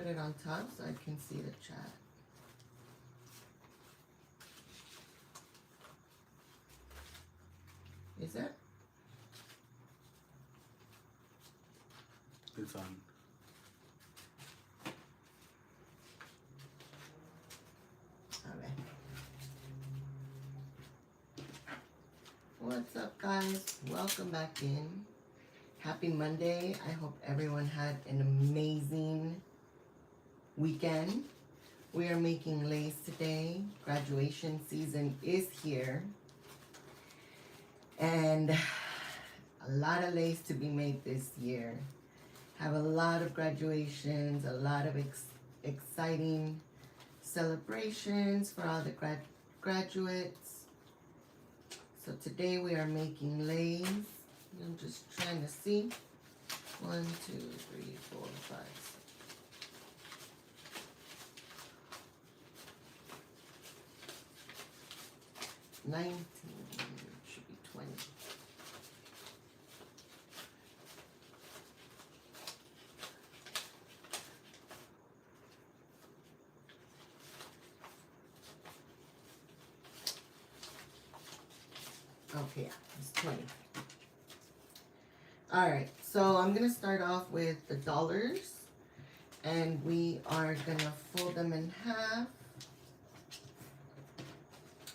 it on top so I can see the chat. Is it? It's on. Alright. What's up, guys? Welcome back in. Happy Monday. I hope everyone had an amazing weekend. We are making Leis today. Graduation season is here. And a lot of Leis to be made this year. Have a lot of graduations, a lot of exciting celebrations for all the graduates. So today we are making Leis. I'm just trying to see. 1, 2, 3, 4, 5, 6. 19. Should be 20. Okay, yeah, it's 20. Alright, so I'm going to start off with the dollars. And we are going to fold them in half.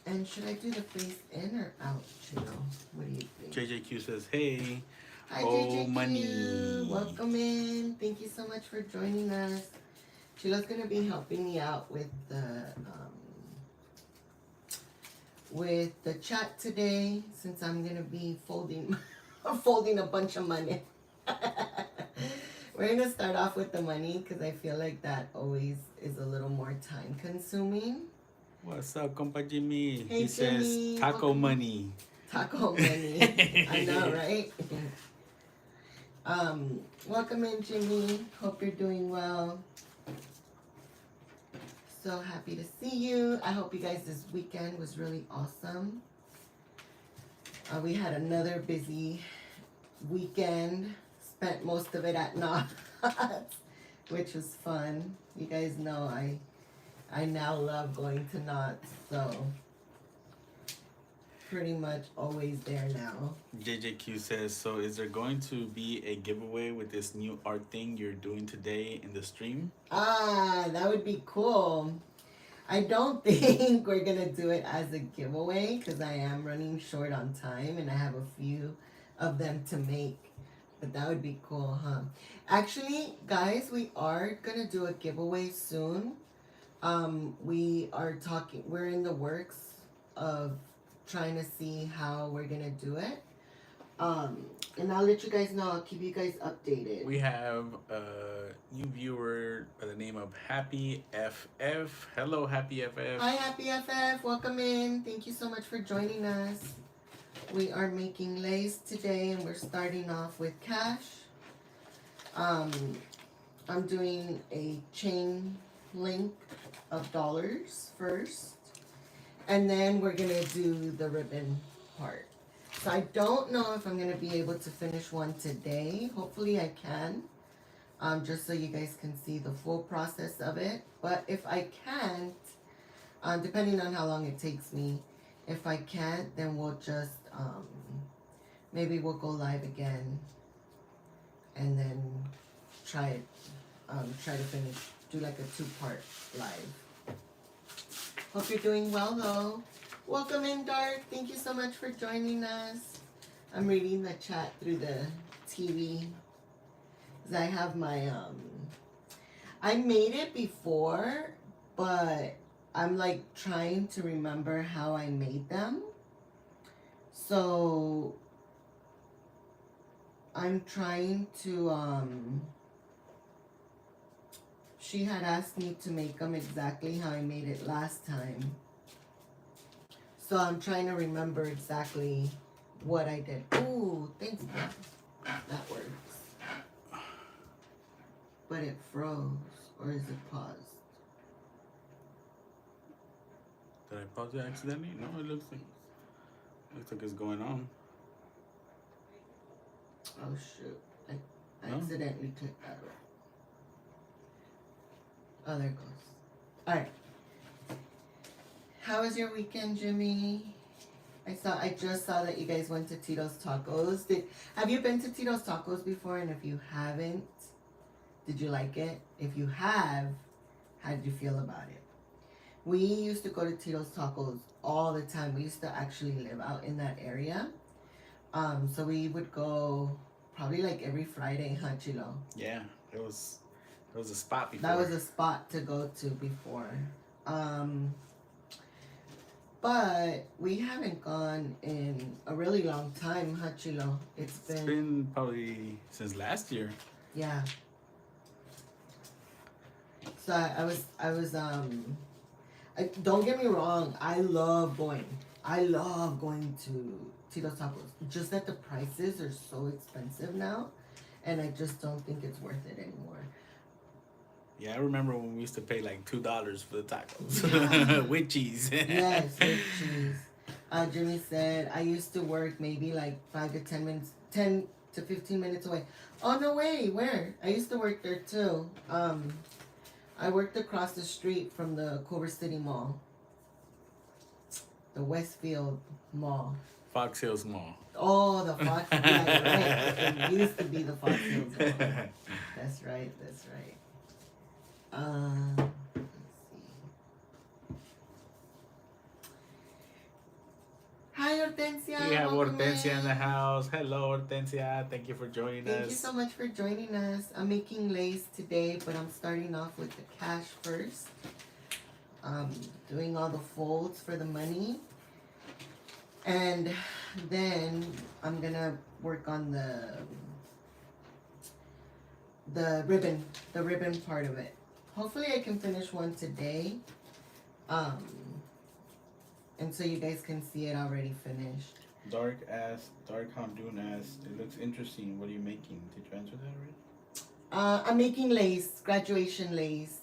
And should I do the face in or out, Chino? What do you think? JJQ says, hey. Hi, Oh, JJQ. money. Welcome in. Thank you so much for joining us. Chilo's going to be helping me out with the chat today, since I'm going to be folding a bunch of money. We're going to start off with the money because I feel like that always is a little more time consuming. What's up, compa Jimmy? Hey, He Jimmy. says taco Welcome. money. Taco money. I know, right? Welcome in, Jimmy. Hope you're doing well. So happy to see you. I hope you guys this weekend was really awesome. We had another busy weekend. Spent most of it at Knott's, which was fun. You guys know I now love going to Knott's, so pretty much always there now. JJQ says, so is there going to be a giveaway with this new art thing you're doing today in the stream? Ah, that would be cool. I don't think we're going to do it as a giveaway because I am running short on time and I have a few of them to make. But that would be cool, huh? Actually, guys, we are going to do a giveaway soon. We're in the works of trying to see how we're going to do it. And I'll let you guys know. I'll keep you guys updated. We have a new viewer by the name of Happy FF. Hello, Happy FF. Hi, Happy FF. Welcome in. Thank you so much for joining us. We are making Leis today, and we're starting off with cash. I'm doing a chain link of dollars first, and then we're going to do the ribbon part. So I don't know if I'm going to be able to finish one today. Hopefully I can, just so you guys can see the full process of it. But if I can't, depending on how long it takes me, if I can't, then we'll just, maybe we'll go live again and then try to finish, do like a 2-part live. Hope you're doing well though. Welcome in, Dark. Thank you so much for joining us. I'm reading the chat through the TV. Cause I have my, I made it before, but I'm like trying to remember how I made them. So I'm trying to, she had asked me to make them exactly how I made it last time. So I'm trying to remember exactly what I did. Ooh, thanks, man. That works. But it froze, or is it paused? Did I pause it accidentally? No, it looks like it's going on. Oh shoot! I No? accidentally clicked that Oh, there it goes. All right. How was your weekend, Jimmy? I just saw that you guys went to Tito's Tacos. Have you been to Tito's Tacos before? And if you haven't, did you like it? If you have, how did you feel about it? We used to go to Tito's Tacos all the time. We used to actually live out in that area. So we would go probably like every Friday, huh, Chilo? Yeah, it was a spot before. That was a spot to go to before. But we haven't gone in a really long time, huh, Chilo? It's been probably since last year. Yeah. So don't get me wrong, I love going. I love going to Tito's Tacos. Just that the prices are so expensive now, and I just don't think it's worth it anymore. Yeah, I remember when we used to pay like $2 for the tacos Yeah. with cheese. Yes, with cheese. Jimmy said I used to work maybe like 5 to 10 minutes, 10 to 15 minutes away. Oh no way! Where? I used to work there too. I worked across the street from the Culver City Mall, the Westfield Mall. Fox Hills Mall. Oh, the Fox. Yeah, right. It used to be the Fox Hills Mall. That's right. That's right. Let's see. Hi, Hortensia. We have Welcome Hortensia in the in. house. Hello, Hortensia. Thank you for joining us. Thank you so much for joining us. I'm making Leis today, but I'm starting off with the cash first. Doing all the folds for the money. And then I'm gonna work on the ribbon part of it. Hopefully I can finish one today. And so you guys can see it already finished. Dark Honduran asked, it looks interesting. What are you making? Did you answer that already? I'm making lace, graduation lace.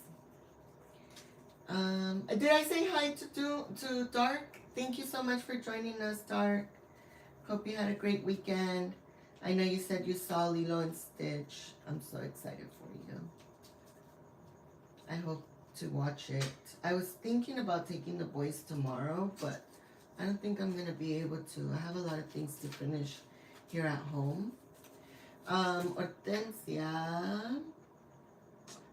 Did I say hi to Dark? Thank you so much for joining us, Dark. Hope you had a great weekend. I know you said you saw Lilo and Stitch. I'm so excited for you. I hope to watch it. I was thinking about taking the boys tomorrow, but I don't think I'm gonna be able to. I have a lot of things to finish here at home. Hortensia.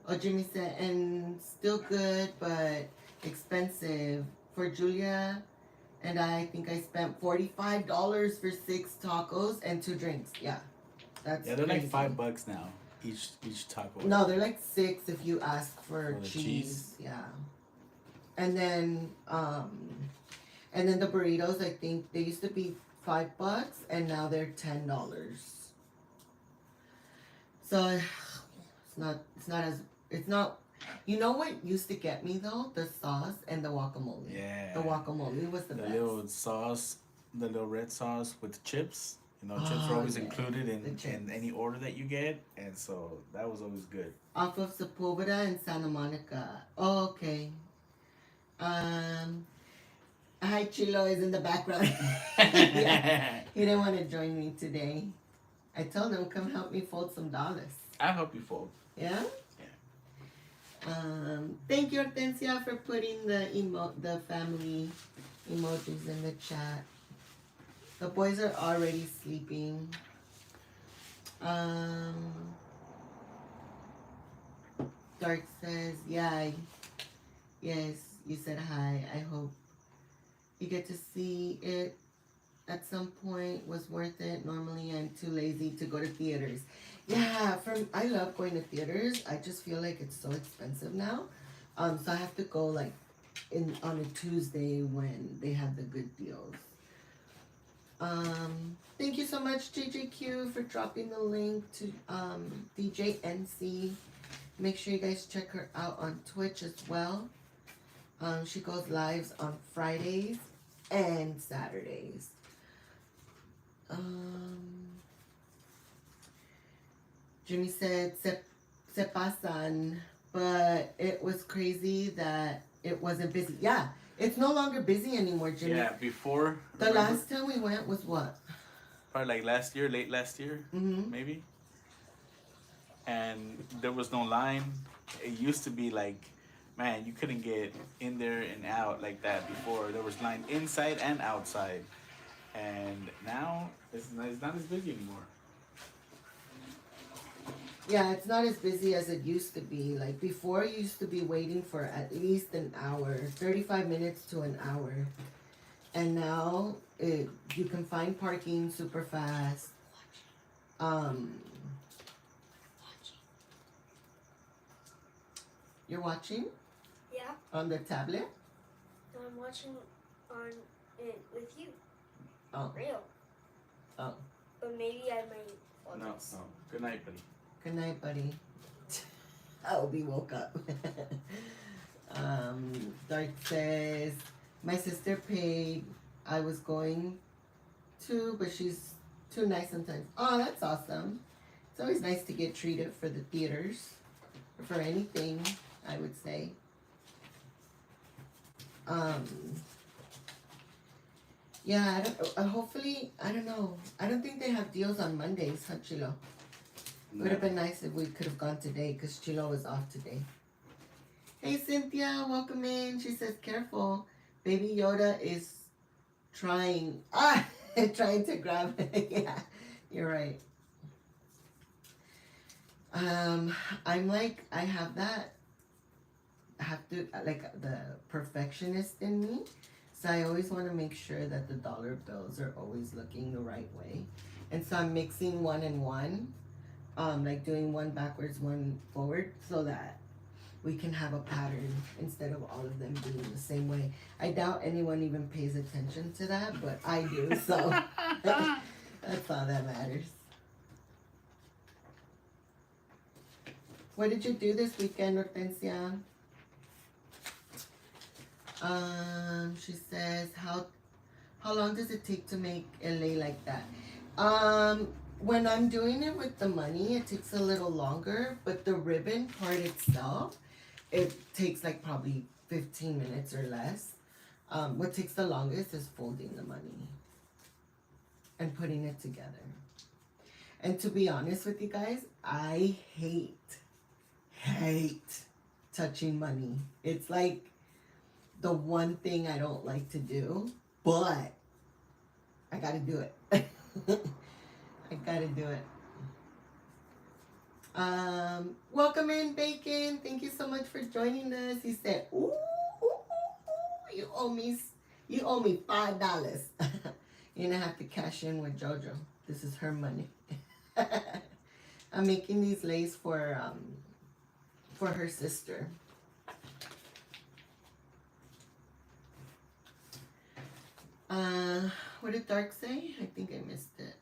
Oh, Jimmy said, and still good, but expensive. For Julia and I think I spent $45 for 6 tacos and 2 drinks. Yeah, that's they're crazy. like $5 now each taco. No, they're like 6 if you ask for the cheese. Yeah, and then the burritos. I think they used to be $5 and now they're $10. So it's not. You know what used to get me though? The sauce and the guacamole. Yeah. The guacamole was the best. Little sauce, the little red sauce with chips. You know, chips are always included in any order that you get, and so that was always good. Off of Sepulveda and Santa Monica. Oh, okay. Hi, Chilo is in the background. Yeah, he didn't want to join me today. I told him, come help me fold some dollars. I'll help you fold. Yeah? Yeah. Thank you, Hortensia, for putting the family emojis in the chat. The boys are already sleeping. Dark says, yeah, yes, you said hi. I hope you get to see it at some point. Was worth it. Normally I'm too lazy to go to theaters. Yeah, I love going to theaters. I just feel like it's so expensive now. So I have to go like on a Tuesday when they have the good deals. Thank you so much, JJQ, for dropping the link to DJ NC. Make sure you guys check her out on Twitch as well. She goes lives on Fridays and Saturdays. Jimmy said se pasan, but it was crazy that it wasn't busy. Yeah, it's no longer busy anymore, Jimmy. Yeah, before. The last time we went was what? Probably like last year, late last year, maybe. And there was no line. It used to be like man, you couldn't get in there and out like that before. There was line inside and outside, and now it's not as busy anymore. Yeah, it's not as busy as it used to be. Like before, you used to be waiting for at least an hour, 35 minutes to an hour. And now you can find parking super fast. Um, you're watching Yeah, on the tablet? I'm watching on it with you. Oh, Real. oh. But maybe I might watch No, this. no. Good night, buddy. Good night, buddy. Obi woke up. Dark says, my sister paid. I was going to, but she's too nice sometimes. Oh, that's awesome. It's always nice to get treated for the theaters. Or for anything, I would say. Yeah, I don't, hopefully, I don't know. I don't think they have deals on Mondays, huh, Chilo? It would have been nice if we could have gone today because Chilo was off today. Hey, Cynthia, welcome in. She says, careful. Baby Yoda is trying to grab it. Yeah, you're right. I'm like, I have to, like, the perfectionist in me. So I always want to make sure that the dollar bills are always looking the right way. And so I'm mixing one and one. Like doing one backwards, one forward, so that we can have a pattern instead of all of them being the same way. I doubt anyone even pays attention to that, but I do, so that's all that matters. What did you do this weekend, Hortensia? She says, how long does it take to make LA like that? When I'm doing it with the money, it takes a little longer, but the ribbon part itself, it takes like probably 15 minutes or less. What takes the longest is folding the money and putting it together. And to be honest with you guys, I hate touching money. It's like the one thing I don't like to do, but I gotta do it. I gotta do it. Welcome in, Bacon. Thank you so much for joining us. He said, ooh, you owe me $5. You're gonna have to cash in with JoJo. This is her money. I'm making these lace for her sister. What did Dark say? I think I missed it.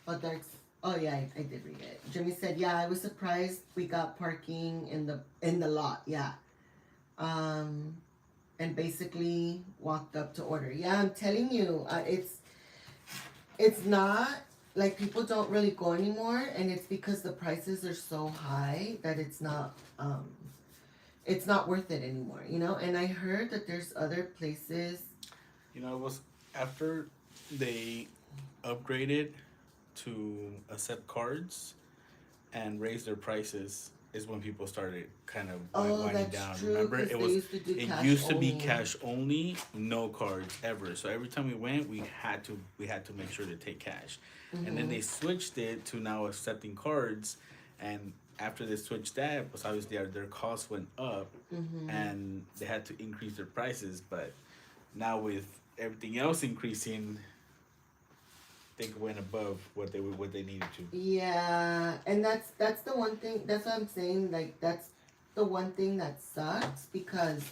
Oh, Dark's. Oh yeah, I did read it. Jimmy said, "Yeah, I was surprised we got parking in the lot." Yeah. And basically walked up to order. Yeah, I'm telling you, it's not like people don't really go anymore, and it's because the prices are so high that it's not worth it anymore. You know. And I heard that there's other places. You know, it was after they upgraded to accept cards and raise their prices is when people started kind of winding down. True, Remember, it used to be only. cash only, no cards ever. So every time we went, we had to make sure to take cash. And then they switched it to now accepting cards, and after they switched that, was obviously their costs went up, and they had to increase their prices. But now with everything else increasing, they went above what they needed to. Yeah, and that's the one thing. That's what I'm saying. Like that's the one thing that sucks because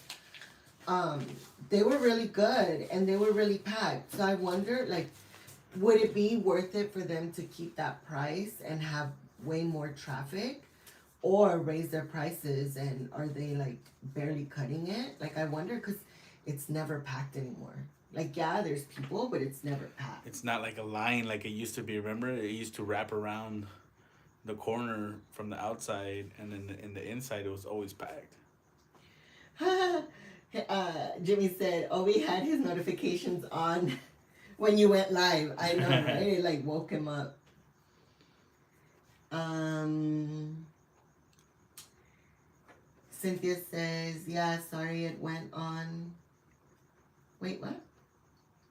they were really good and they were really packed. So I wonder, like, would it be worth it for them to keep that price and have way more traffic, or raise their prices, and are they like barely cutting it? Like I wonder because it's never packed anymore. Like, yeah, there's people, but it's never packed. It's not like a line like it used to be. Remember, it used to wrap around the corner from the outside, and then in the inside, it was always packed. Jimmy said, "Oh, we had his notifications on when you went live." I know, right? It like woke him up. Cynthia says, yeah, sorry it went on. Wait, what?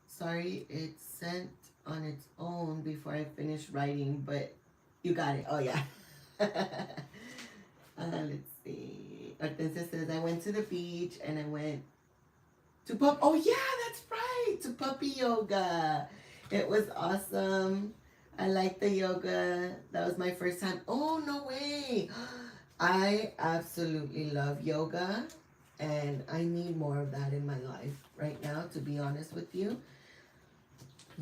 Sorry it sent on its own before I finished writing, but you got it. Oh, yeah. Let's see. Hortensia says, I went to the beach and I went to oh yeah, that's right, to puppy yoga. It was awesome. I liked the yoga. That was my first time. Oh, no way. I absolutely love yoga and I need more of that in my life right now, to be honest with you.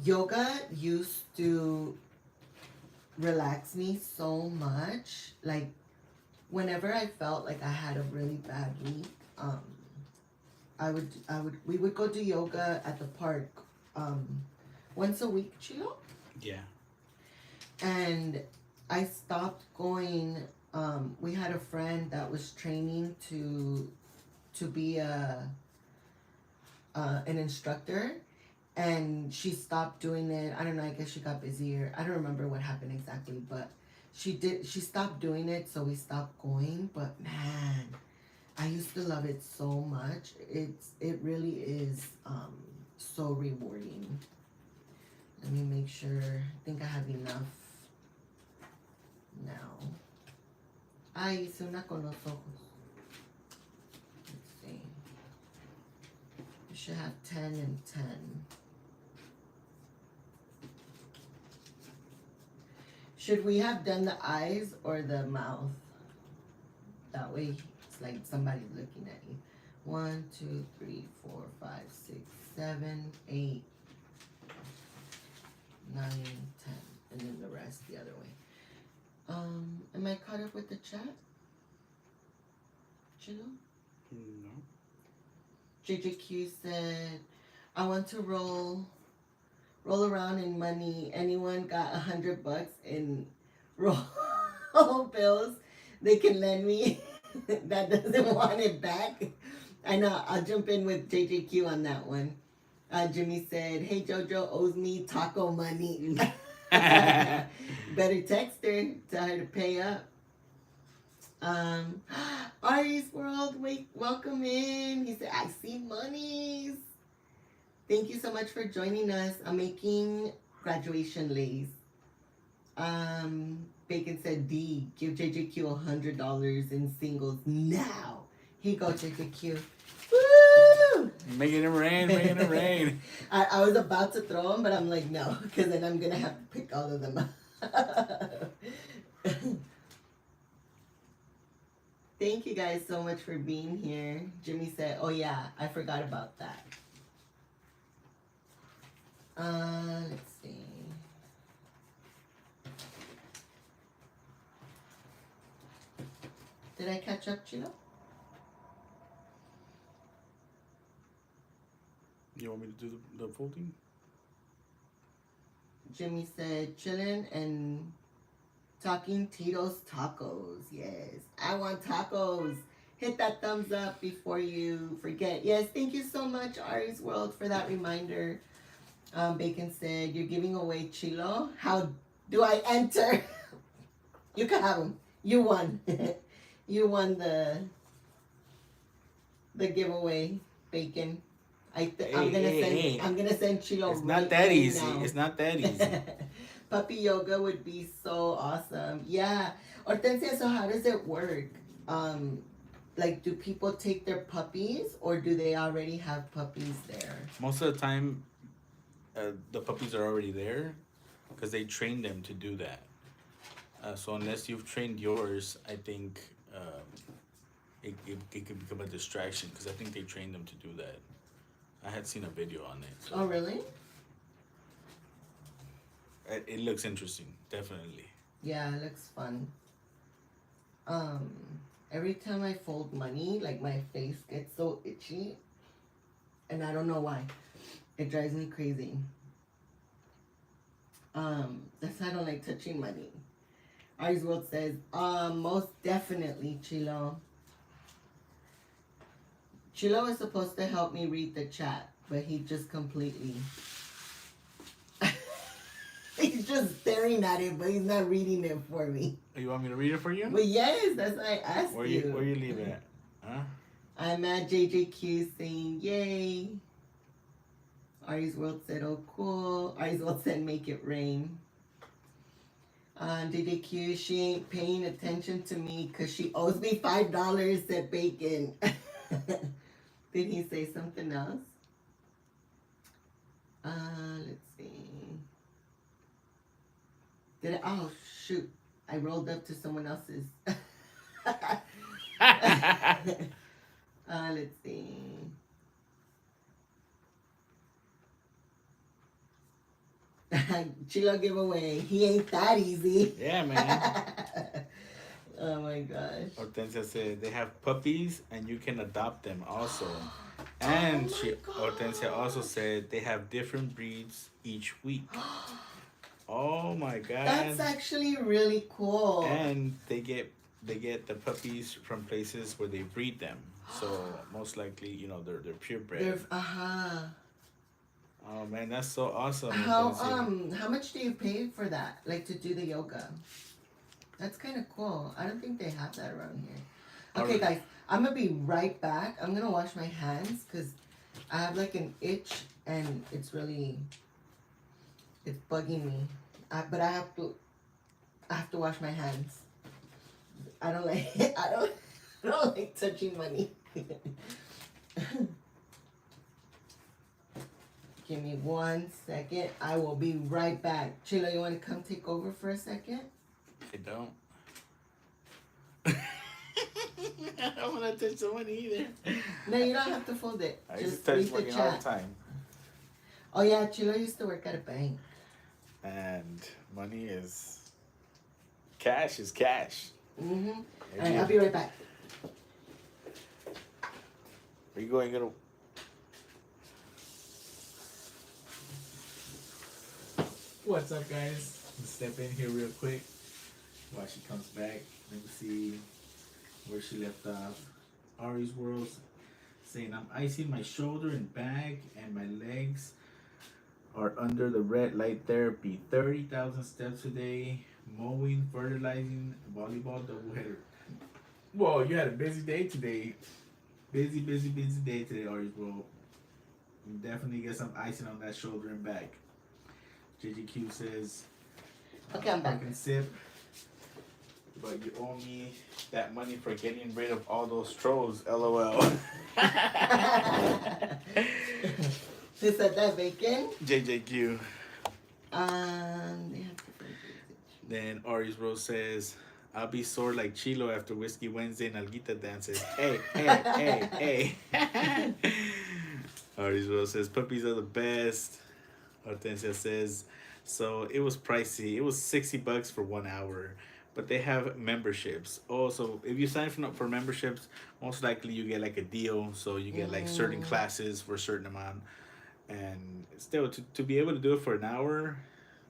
Yoga used to relax me so much. Like, whenever I felt like I had a really bad week, we would go do yoga at the park, once a week, Chilo. Yeah. And I stopped going. We had a friend that was training to be an instructor, and she stopped doing it. I don't know. I guess she got busier. I don't remember what happened exactly, but she stopped doing it, so we stopped going. But man, I used to love it so much. It really is so rewarding. Let me make sure. I think I have enough now. Ay, hice una con los ojos. Let's see. We should have 10 and 10. Should we have done the eyes or the mouth? That way it's like somebody's looking at you. 1, 2, 3, 4, 5, 6, 7, 8, 9, 10. And then the rest the other way. Am I caught up with the chat? Chilo? No. JJQ said, I want to roll around in money. Anyone got $100 in roll bills they can lend me that doesn't want it back? I know, I'll jump in with JJQ on that one. Jimmy said, hey, Jojo owes me taco money. Better text her, tell her to pay up. Ari's World, wait, welcome in. He said, I see monies. Thank you so much for joining us. I'm making graduation Leis. Bacon said, D, give JJQ $100 in singles now. Here you go, JJQ. Woo! Making it rain, making it rain. I was about to throw them, but I'm like, no, because then I'm going to have to pick all of them up. Thank you guys so much for being here. Jimmy said, oh yeah, I forgot about that. Let's see. Did I catch up, Chino? You want me to do the folding? Jimmy said, chillin' and talking Tito's tacos. Yes, I want tacos. Hit that thumbs up before you forget. Yes, thank you so much, Ari's World, for that reminder. Bacon said, you're giving away Chilo. How do I enter? You can have them. You won. You won the giveaway, Bacon. I'm gonna send Chilo. It's not that easy. Now. It's not that easy. Puppy yoga would be so awesome. Yeah. Hortensia, so how does it work? Like, do people take their puppies or do they already have puppies there? Most of the time, the puppies are already there because they train them to do that. So unless you've trained yours, I think it could become a distraction because I think they train them to do that. I had seen a video on it. So oh, really? It looks interesting, definitely. Yeah, it looks fun. Every time I fold money, like my face gets so itchy, and I don't know why. It drives me crazy. That's why I don't like touching money. Ari's World says, most definitely, Chilo. Chilo is supposed to help me read the chat, but he just completely... He's just staring at it, but he's not reading it for me. You want me to read it for you? But yes, that's why I asked Where you. you leave it at? Huh? I'm at JJQ saying yay. Ari's World said, oh cool. Ari's World said, make it rain. JJQ, she ain't paying attention to me because she owes me $5 at bacon. Did he say something else? Let's see. Oh shoot. I rolled up to someone else's. Let's see. Chilo giveaway. He ain't that easy. Yeah, man. Oh my gosh. Hortensia said they have puppies and you can adopt them also. And Hortensia also said they have different breeds each week. Oh my god. That's actually really cool. And they get the puppies from places where they breed them. So most likely, you know, they're purebred. Oh man, that's so awesome. How much do you pay for that? Like to do the yoga? That's kind of cool. I don't think they have that around here. Okay, guys, I'm gonna be right back. I'm gonna wash my hands because I have like an itch and it's bugging me. But I have to wash my hands. I don't like I don't like touching money. Give me 1 second. I will be right back. Chilo, you want to come take over for a second? I don't. I don't want to touch the money either. No, you don't have to fold it. I used Just to touch read the money all the chat. time. Oh yeah, Chilo used to work at a bank. And money is cash is cash. Mm-hmm. All right, I'll be right back. Are you going to? What's up, guys? Let's step in here real quick while she comes back. Let me see where she left off. Ari's World saying, I'm icing my shoulder and back, and my legs are under the red light therapy. 30,000 steps a day, mowing, fertilizing, volleyball doubleheader. Whoa, you had a busy day today. Busy day today, Ari's World. You definitely get some icing on that shoulder and back. JGQ says, Okay, I'm back. I can sip, but you owe me that money for getting rid of all those trolls, LOL. Who said that, bacon? JJQ. They have different. Then Ari's Rose says, I'll be sore like Chilo after Whiskey Wednesday and Alguita dances. Hey. Ari's Rose says, puppies are the best. Hortensia says, so it was pricey. It was $60 for 1 hour. But they have memberships. Oh, so if you sign up for memberships, most likely you get like a deal. So you get like certain classes for a certain amount. And still, to be able to do it for an hour,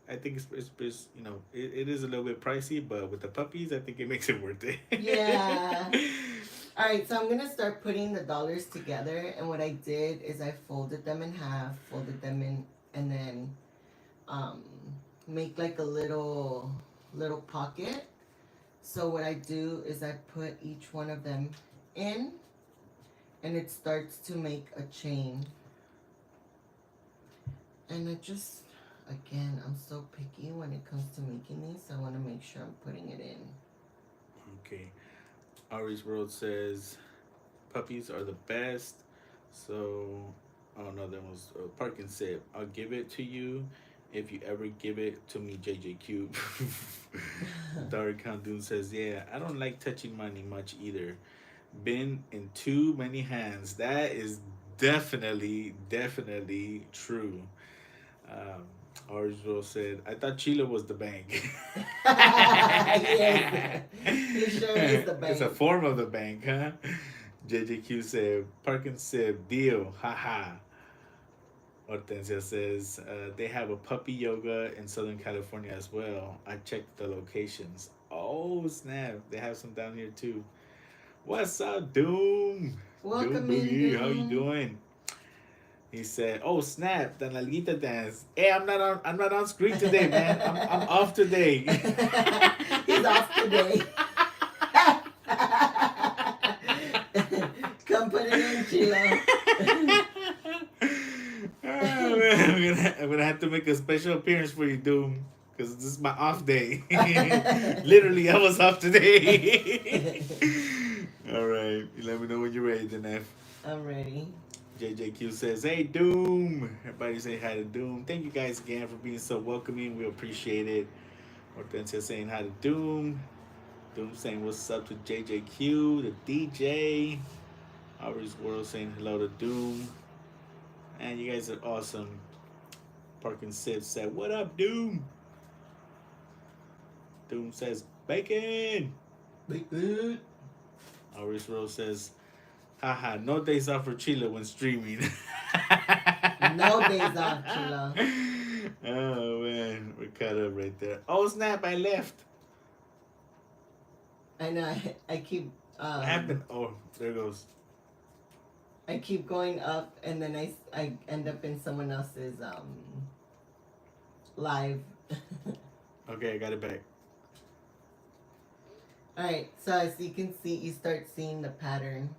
I think it's you know, it is a little bit pricey. But with the puppies, I think it makes it worth it. Yeah. All right, so I'm going to start putting the dollars together. And what I did is I folded them in half, folded them in, and then make like a little pocket. So what I do is I put each one of them in, and it starts to make a chain. And I just, again, I'm so picky when it comes to making these. So I want to make sure I'm putting it in. Okay. Ari's World says puppies are the best. So, oh no, that was Park and Sip. I'll give it to you if you ever give it to me, JJQ. Dark Khandoon says, yeah, I don't like touching money much either. Been in too many hands. That is definitely true. Arjo said, I thought Chile was the bank. Yes, he sure is the bank. It's a form of the bank, huh? JJQ said, Park and Sip, deal, haha. Hortensia says, they have a puppy yoga in Southern California as well. I checked the locations. Oh, snap. They have some down here too. What's up, Doom? Welcome Doom in, Boogie, Doom. how you doing? He said, "Oh snap, the Nalguita dance. Hey, I'm not on screen today, man. I'm off today." He's off today. Put it in, Chilo. Man, I'm gonna have to make a special appearance for you, Doom, because this is my off day. Literally, I was off today. All right, you let me know when you're ready, then F. I'm ready. JJQ says, "Hey, Doom." Everybody say hi to Doom. Thank you guys again for being so welcoming. We appreciate it. Hortensia saying hi to Doom. Doom saying what's up to JJQ, the DJ. Aubrey's World saying hello to Doom. And you guys are awesome. Parkin Sid said, "What up, Doom?" Doom says, "Bacon." Bacon. Aubrey's World says, "Haha, no days off for Chile when streaming." No days off, Chilo. Oh man, we're caught up right there. Oh snap! I left. I know. I keep. What happened? Oh, there goes. I keep going up, and then I end up in someone else's live. Okay, I got it back. All right. So as you can see, you start seeing the pattern.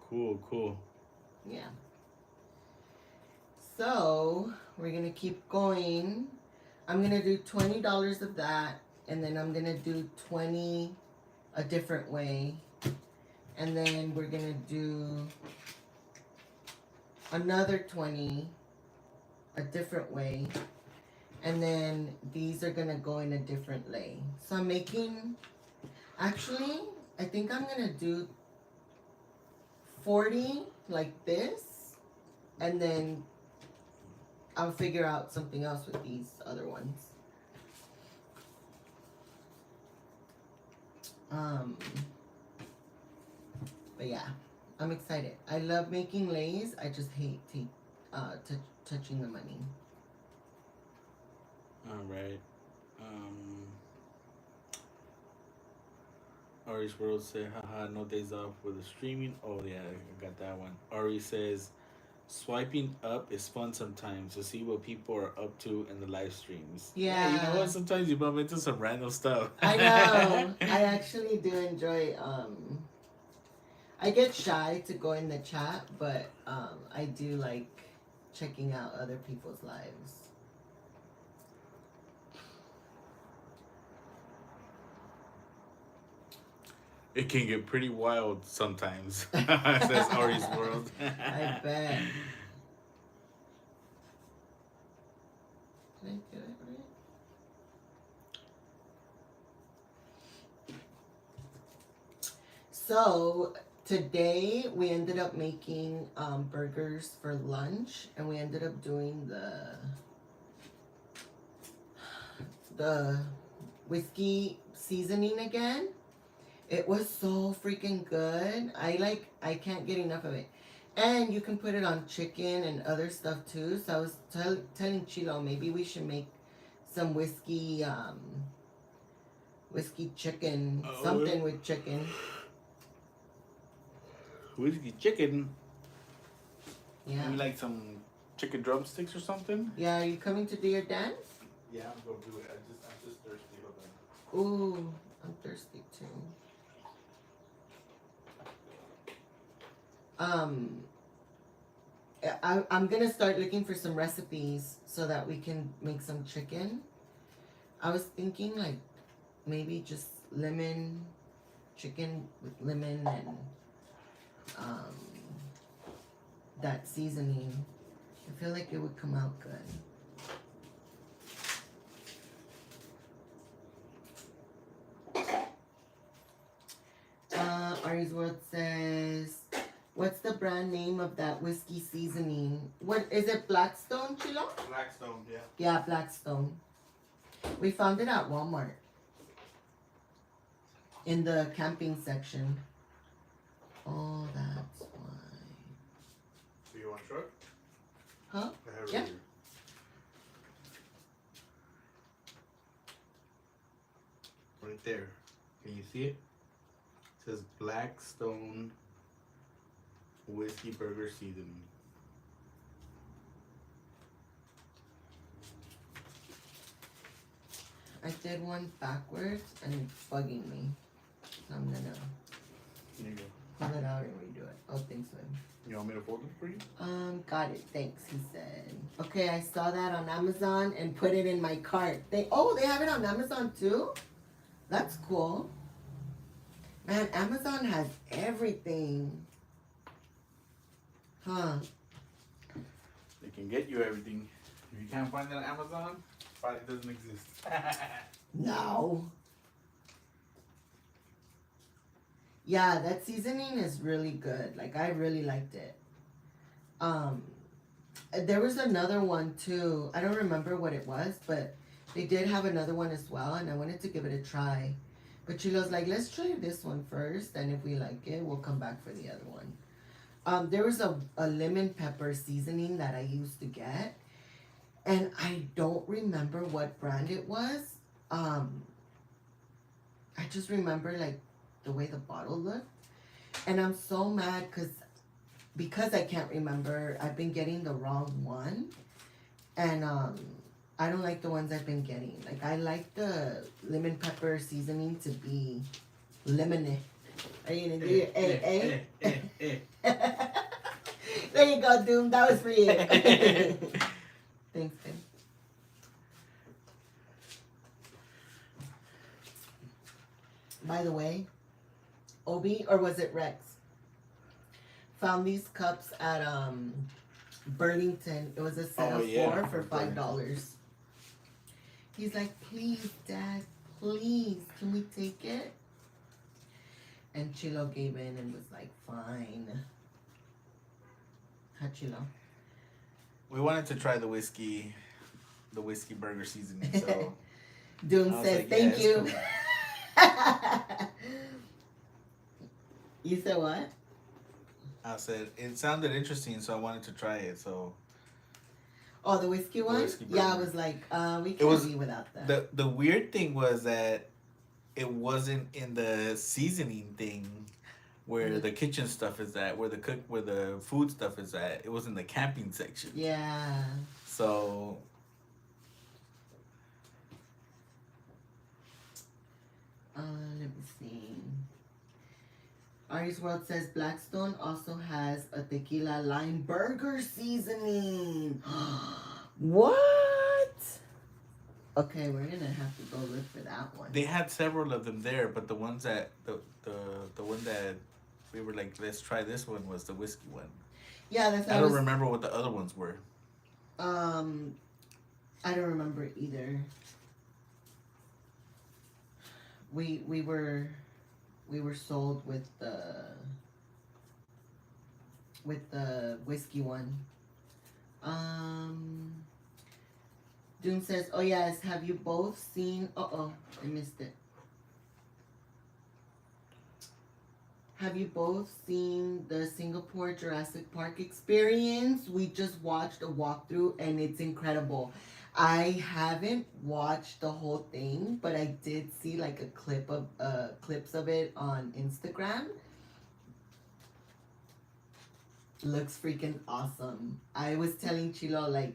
Cool. Yeah. So we're gonna keep going. I'm gonna do $20 of that, and then I'm gonna do 20 a different way, and then we're gonna do another 20 a different way, and then these are gonna go in a different lay. So I'm making, actually, I think I'm gonna do 40 like this, and then I'll figure out something else with these other ones. But yeah, I'm excited. I love making Leis. I just hate touching the money. All right. Ari's World said, "Haha, no days off with the streaming." Oh yeah, I got that one. Ari says, "Swiping up is fun sometimes to see what people are up to in the live streams." Yeah. You know what? Sometimes you bump into some random stuff. I know. I actually do enjoy. I get shy to go in the chat, but I do like checking out other people's lives. It can get pretty wild sometimes, says Ari's World. I bet. Did I do it right? So today we ended up making burgers for lunch, and we ended up doing the whiskey seasoning again. It was so freaking good. I can't get enough of it. And you can put it on chicken and other stuff too. So I was telling Chilo maybe we should make some whiskey chicken, something with chicken. Whiskey chicken. Yeah. Maybe like some chicken drumsticks or something. Yeah, are you coming to do your dance? Yeah, I'm gonna do it. I'm just thirsty. Hold on. Ooh, I'm thirsty too. I'm gonna start looking for some recipes so that we can make some chicken. I was thinking like maybe just lemon chicken with lemon and that seasoning. I feel like it would come out good. Ari's World says, what's the brand name of that whiskey seasoning? What is it? Blackstone, Chilo? Blackstone, yeah. Yeah, Blackstone. We found it at Walmart in the camping section. Oh, that's why. So you want short? Huh? I have Yeah. Here. Right there. Can you see it? It says Blackstone Whiskey Burger Seasoning. I did one backwards and it's bugging me. So I'm gonna There you go. pull it out and redo it. Oh, thanks, babe. You want me to fold them for you? Got it. Thanks, he said. Okay, I saw that on Amazon and put it in my cart. They have it on Amazon too? That's cool. Man, Amazon has everything. Huh. They can get you everything. If you can't find it on Amazon, probably doesn't exist. No. Yeah, that seasoning is really good. Like, I really liked it. There was another one too. I don't remember what it was, but they did have another one as well, and I wanted to give it a try. But Chilo's like, let's try this one first, and if we like it, we'll come back for the other one. There was a lemon pepper seasoning that I used to get, and I don't remember what brand it was. I just remember like the way the bottle looked, and I'm so mad because I can't remember. I've been getting the wrong one, and I don't like the ones I've been getting. Like, I like the lemon pepper seasoning to be lemony. Are you gonna do your A? There you go, Doom. That was for you. Thanks, babe. By the way, Obi, or was it Rex, found these cups at Burlington. It was a set of 4 for $5. He's like, please, Dad, please, can we take it? And Chilo gave in and was like, fine. Hi, Chilo. We wanted to try the whiskey burger seasoning, so Doom I was says, like, thank yeah, you. it's You said what? I said it sounded interesting, so I wanted to try it. So Oh, the whiskey one? whiskey Yeah, I burger. was like, we can't be without that. the weird thing was that it wasn't in the seasoning thing where the kitchen stuff is at, where the food stuff is at. It was in the camping section. Yeah. So Let me see. Ari's World says Blackstone also has a tequila lime burger seasoning. What? Okay, we're gonna have to go look for that one. they had several of them there, but the ones that the one that we were like, let's try this one was the whiskey one. Yeah, that's. I don't remember what the other ones were. I don't remember either. We were sold with the whiskey one. Doom says, oh yes, have you both seen, I missed it. Have you both seen the Singapore Jurassic Park experience? We just watched a walkthrough and it's incredible. I haven't watched the whole thing, but I did see like a clips of it on Instagram. Looks freaking awesome. I was telling Chilo, like,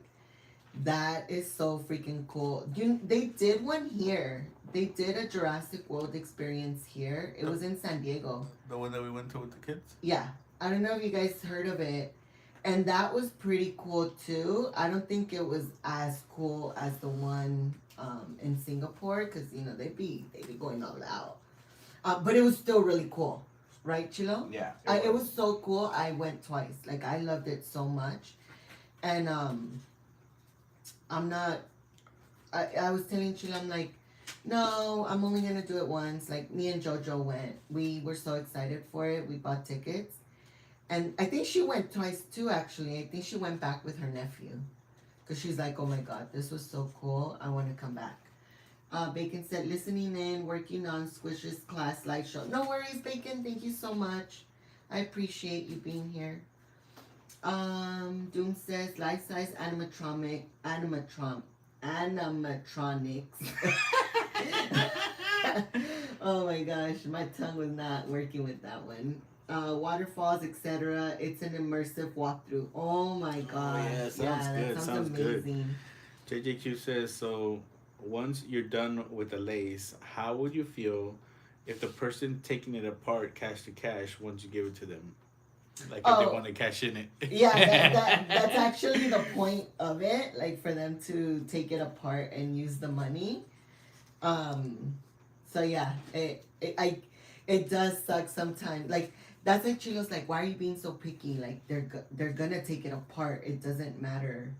that is so freaking cool. They did one here. They did a Jurassic World experience here. It was in San Diego. The one that we went to with the kids? Yeah. I don't know if you guys heard of it. And that was pretty cool too. I don't think it was as cool as the one in Singapore because, you know, they be going all out. But it was still really cool. Right, Chilo? Yeah. It was so cool. I went twice. Like, I loved it so much. And I'm not... I was telling Chilo, I'm like, no, I'm only going to do it once. Like, me and Jojo went. We were so excited for it. We bought tickets. And I think she went twice too, actually. I think she went back with her nephew. Because she's like, oh my God, this was so cool. I want to come back. Bacon said, listening in, working on Squish's class slideshow. No worries, Bacon. Thank you so much. I appreciate you being here. Doom says, life-size animatronics. Oh my gosh, my tongue was not working with that one. Waterfalls, etc. It's an immersive walkthrough. Oh my god. Yeah, sounds good. That Sounds amazing. good. JJQ says, so once you're done with the lace, how would you feel if the person taking it apart, cash to cash, once you give it to them? Like if they Oh, want to cash in it. yeah, that's actually the point of it, like for them to take it apart and use the money. Um, so yeah, it does suck sometimes. Like that's actually was like, why are you being so picky? Like they're gonna take it apart. It doesn't matter.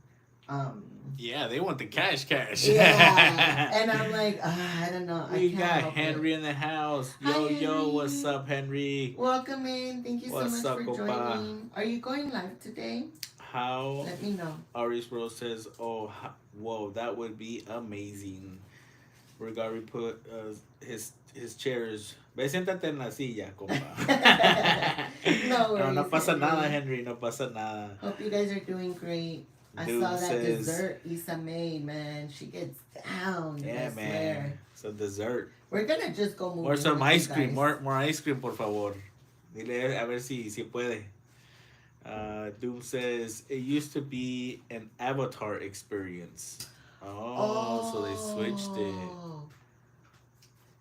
Um, Yeah, they want the cash. yeah, and I'm like, I don't know. I We can't got help Henry it. in the house. Hi Yo, what's Henry, up, Henry? welcome in. Thank you so What's much up, for Opa? joining. Are you going live today? How Let me know. Aris Rose says, oh, whoa, that would be amazing. Regari put his chairs. Ve, siéntate en la silla, compa. No No, no worries, pasa nada, Henry. Henry. No pasa nada. Hope you guys are doing great. I Doom saw that says, dessert Issa made, man. She gets down. yeah, I swear. man. Some dessert. We're gonna just go move Or in some with you ice cream. guys. More ice cream, por favor. Dile a ver si puede. Doom says it used to be an avatar experience. Oh, so they switched it. Oh.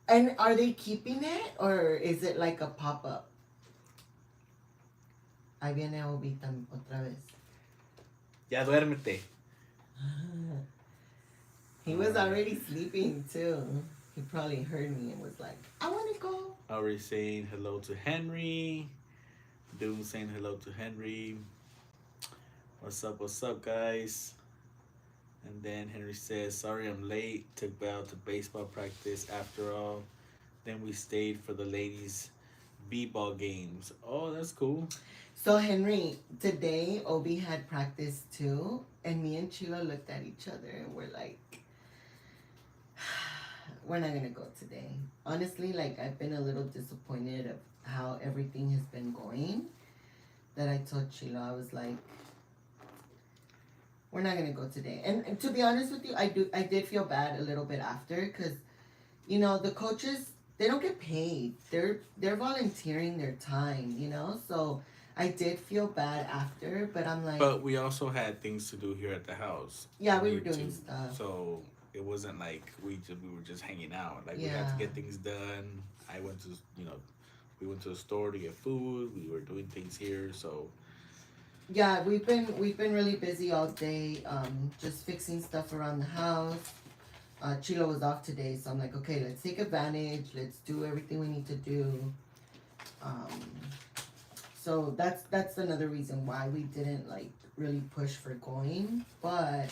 And are they keeping it or is it like a pop up? Ahí viene Obi otra vez. Ya duérmete. He was already sleeping too. He probably heard me and was like, I want to go. Already saying hello to Henry. Doom saying hello to Henry. What's up, guys? And then Henry says, sorry I'm late. Took Belle to baseball practice after all. Then we stayed for the ladies' b-ball games. Oh, that's cool. So Henry, today Obi had practice too, and me and Chila looked at each other and we're like, we're not gonna go today. Honestly, like I've been a little disappointed of how everything has been going. That I told Chila, I was like, we're not gonna go today. And to be honest with you, I did feel bad a little bit after because, you know, the coaches, they don't get paid. They're volunteering their time, you know. So I did feel bad after, but I'm like, But we also had things to do here at the house. yeah, we were need doing to. stuff. So it wasn't like we were just hanging out. Like we had Yeah. to get things done. I went to we went to the store to get food. We were doing things here. So Yeah, we've been really busy all day, just fixing stuff around the house. Chilo was off today, so I'm like, okay, let's take advantage. Let's do everything we need to do. So that's another reason why we didn't like really push for going, but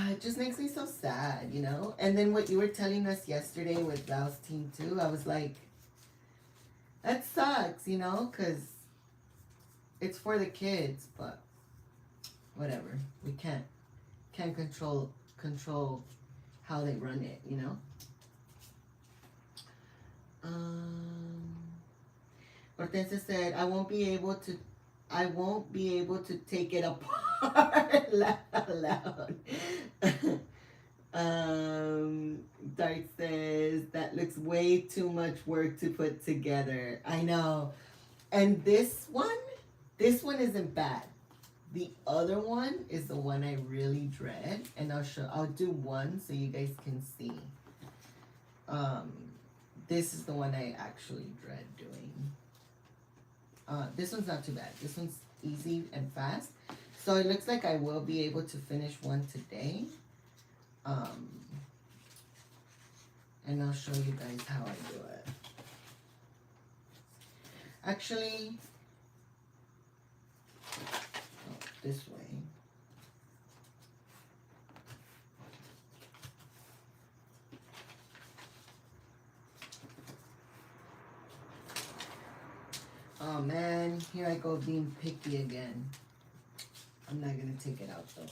it just makes me so sad, you know. And then what you were telling us yesterday with Val's team too, I was like, that sucks, you know, because it's for the kids, but whatever. We can't control how they run it, you know. Hortensia said, I won't be able to take it apart loud. Dart says that looks way too much work to put together. I know. And this one isn't bad. The other one is the one I really dread, and I'll do one so you guys can see. This is the one I actually dread doing. This one's not too bad. This one's easy and fast. So it looks like I will be able to finish one today. And I'll show you guys how I do it. Actually, this way. Oh man, here I go being picky again. I'm not gonna take it out though.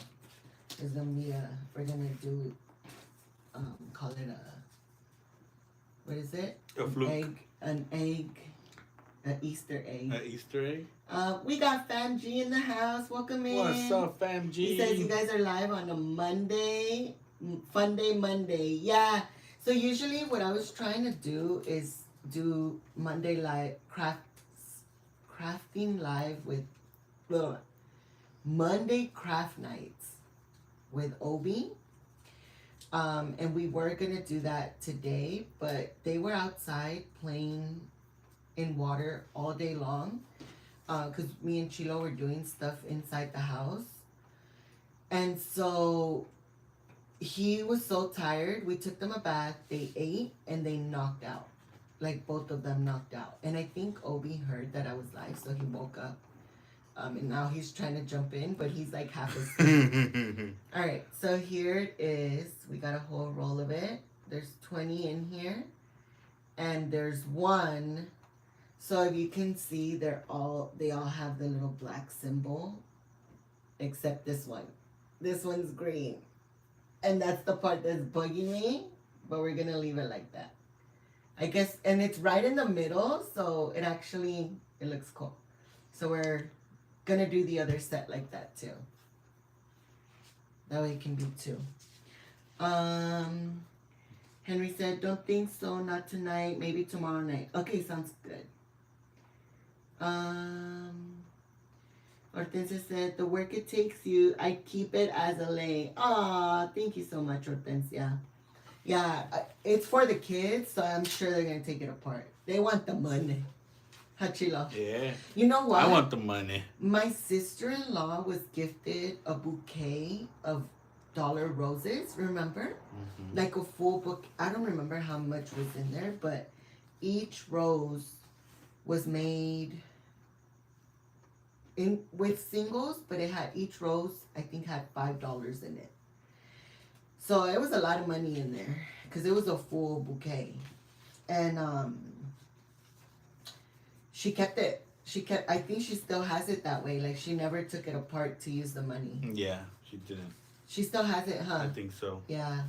There's gonna be we're gonna do, call it what is it? A fluke. An Easter egg. An Easter egg. We got Fam G in the house. Welcome in. What's up, Fam G? He says you guys are live on a Monday, Fun Day Monday. Yeah. So usually what I was trying to do is do Monday live crafting live with Monday craft nights with Obi. And we were gonna do that today, but they were outside playing in water all day long. Cause me and Chilo were doing stuff inside the house. And so he was so tired. We took them a bath, they ate, and they knocked out. Like both of them knocked out. And I think Obi heard that I was live, so he woke up. And now he's trying to jump in, but he's like half asleep. Alright, so here it is. We got a whole roll of it. There's 20 in here. And there's one. So if you can see, they all have the little black symbol. Except this one. This one's green. And that's the part that's bugging me. But we're gonna leave it like that. I guess, and it's right in the middle, so it looks cool. So we're gonna do the other set like that too. That way it can be two. Henry said, don't think so, not tonight, maybe tomorrow night. Okay, sounds good. Hortensia said, the work it takes you, I keep it as a lay. Aw, thank you so much, Hortensia. Yeah, it's for the kids, so I'm sure they're gonna take it apart. They want the money. Hachilo. Yeah. You know what? I want the money. My sister-in-law was gifted a bouquet of dollar roses, remember? Mm-hmm. Like a full book. I don't remember how much was in there, but each rose was made with singles, but it had each rose, I think, had $5 in it. So it was a lot of money in there because it was a full bouquet. And she kept it. I think she still has it that way. Like, she never took it apart to use the money. Yeah, she didn't. She still has it, huh? I think so. Yeah.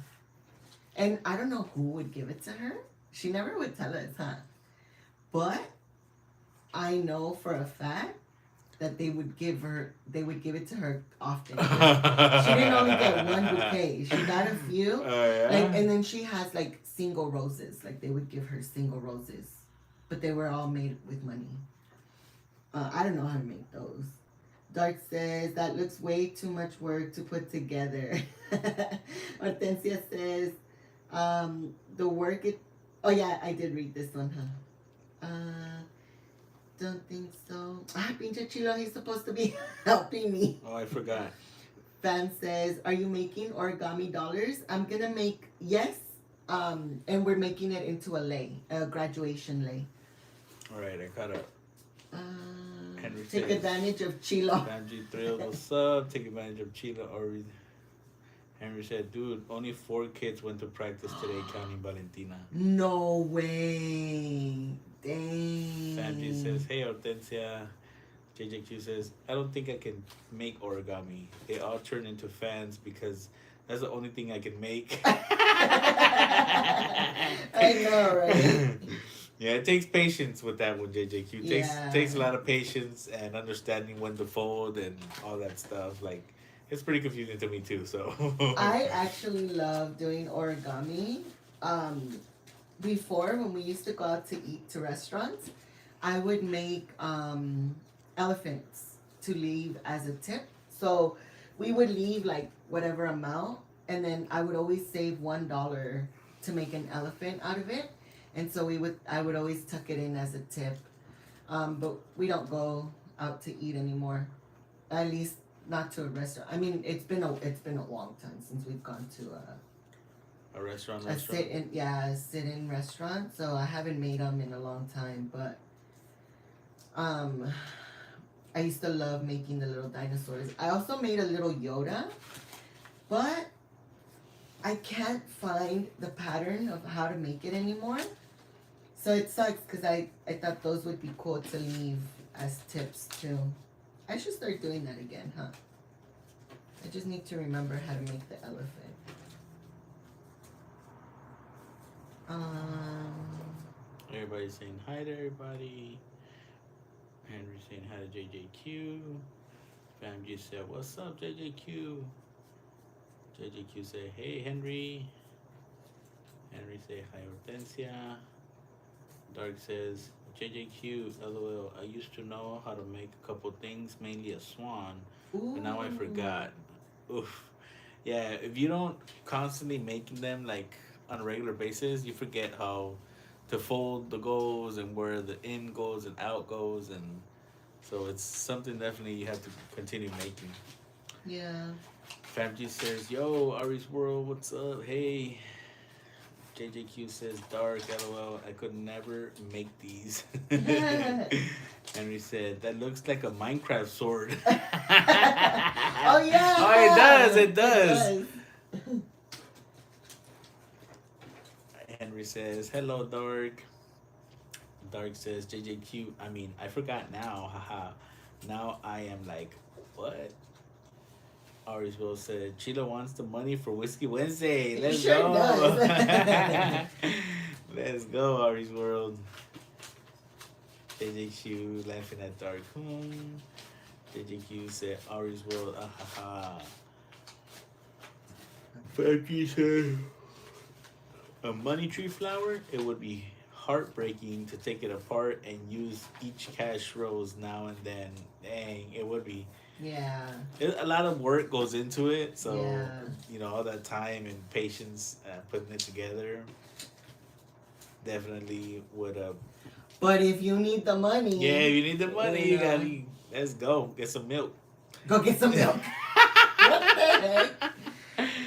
And I don't know who would give it to her. She never would tell us, huh? But I know for a fact that they would give it to her often. She didn't only get one bouquet. She got a few. Yeah. Like, and then she has like single roses. Like, they would give her single roses. But they were all made with money. I don't know how to make those. Dark says, that looks way too much work to put together. Hortensia says, the work it... Oh yeah, I did read this one, huh? Don't think so. Pinche Chilo, he's supposed to be helping me. Oh, I forgot. Fan says, are you making origami dollars? I'm gonna make, yes. And we're making it into a graduation lei. All right, I caught up. Henry Take says, advantage of Chilo. Banji thrilled, what's up? Take advantage of Chilo. Or Henry said, dude, only 4 kids went to practice today, counting Valentina. No way. Dang. Sanji says, hey, Hortensia. JJQ says, I don't think I can make origami. They all turn into fans because that's the only thing I can make. I know, right? Yeah, it takes patience with that one, JJQ. Takes a lot of patience and understanding when to fold and all that stuff. Like, it's pretty confusing to me too, so. I actually love doing origami. Before, when we used to go out to eat to restaurants, I would make elephants to leave as a tip. So we would leave like whatever amount, and then I would always save $1 to make an elephant out of it. And so I would always tuck it in as a tip. But we don't go out to eat anymore. At least not to a restaurant. I mean, it's been a long time since we've gone to a restaurant. A sit-in restaurant. So I haven't made them in a long time. But I used to love making the little dinosaurs. I also made a little Yoda, but I can't find the pattern of how to make it anymore. So it sucks because I thought those would be cool to leave as tips too. I should start doing that again, huh? I just need to remember how to make the elephant. Everybody's saying hi to everybody. Henry saying hi to JJQ. Famji said, what's up, JJQ? JJQ said, hey, Henry. Henry say hi, Hortensia. Dark says, JJQ, LOL, I used to know how to make a couple things, mainly a swan, Ooh. but now I forgot. Oof. Yeah, if you don't constantly making them like on a regular basis, you forget how to fold the goals and where the in goes and out goes, and so it's something definitely you have to continue making. Yeah. Famji says, "Yo, Ari's World, what's up? Hey." JJQ says, "Dark, LOL. I could never make these." Henry said, "That looks like a Minecraft sword." Oh yeah. Oh, it does. It does. It does. Henry says, "Hello, Dark." Dark says, "JJQ. I mean, I forgot now. Haha. Now I am like, what?" Ari's Will said, "Chilo wants the money for Whiskey Wednesday. He Let's sure go." does. Let's go, Ari's World. JJQ laughing at Dark. JJQ said, "Ari's World. Ah ha ha." Becky said, "A money tree flower? It would be heartbreaking to take it apart and use each cash rose now and then. Dang, it would be." Yeah. A lot of work goes into it, so Yeah. all that time and patience putting it together definitely would. But if you need the money, Yeah, if you need the money, you know, gotta let's go get some milk. go get some milk. What the heck?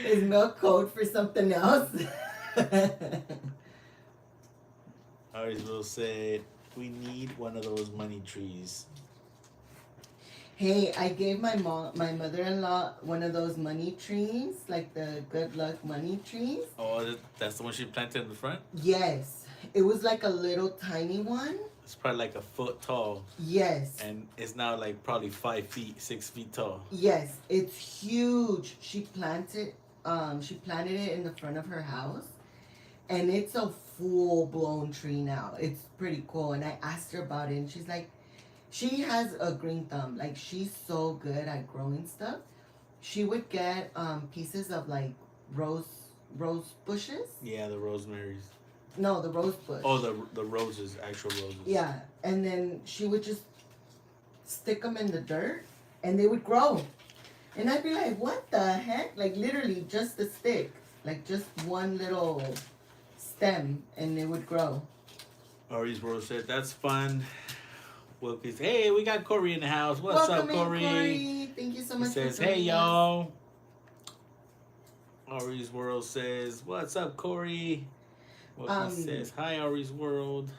Is milk code for something else? Aries will say we need one of those money trees. Hey, I gave my mother-in-law one of those money trees, like the good luck money trees. Oh, that's the one she planted in the front. Yes, it was like a little tiny one. It's probably like a foot tall. Yes. And it's now like probably 5 feet, 6 feet tall. Yes, it's huge. She planted it in the front of her house, and it's a full-blown tree now. It's pretty cool. And I asked her about it, and she's like, she has a green thumb. Like, she's so good at growing stuff. She would get pieces of like rose bushes. Yeah, the rosemaries. No, the rose bush. Oh, the roses, actual roses. Yeah, and then she would just stick them in the dirt, and they would grow. And I'd be like, what the heck? Like, literally just a stick. Like, just one little stem, and it would grow. Ari's World said, "That's fun." Wilkie says, "Hey, we got Corey in the house. What's Welcome up, Corey?" in, Corey. Thank you so much He says, for "Hey, joining us. y'all." Ari's World says, "What's up, Corey?" Wilkie says, "Hi, Ari's World.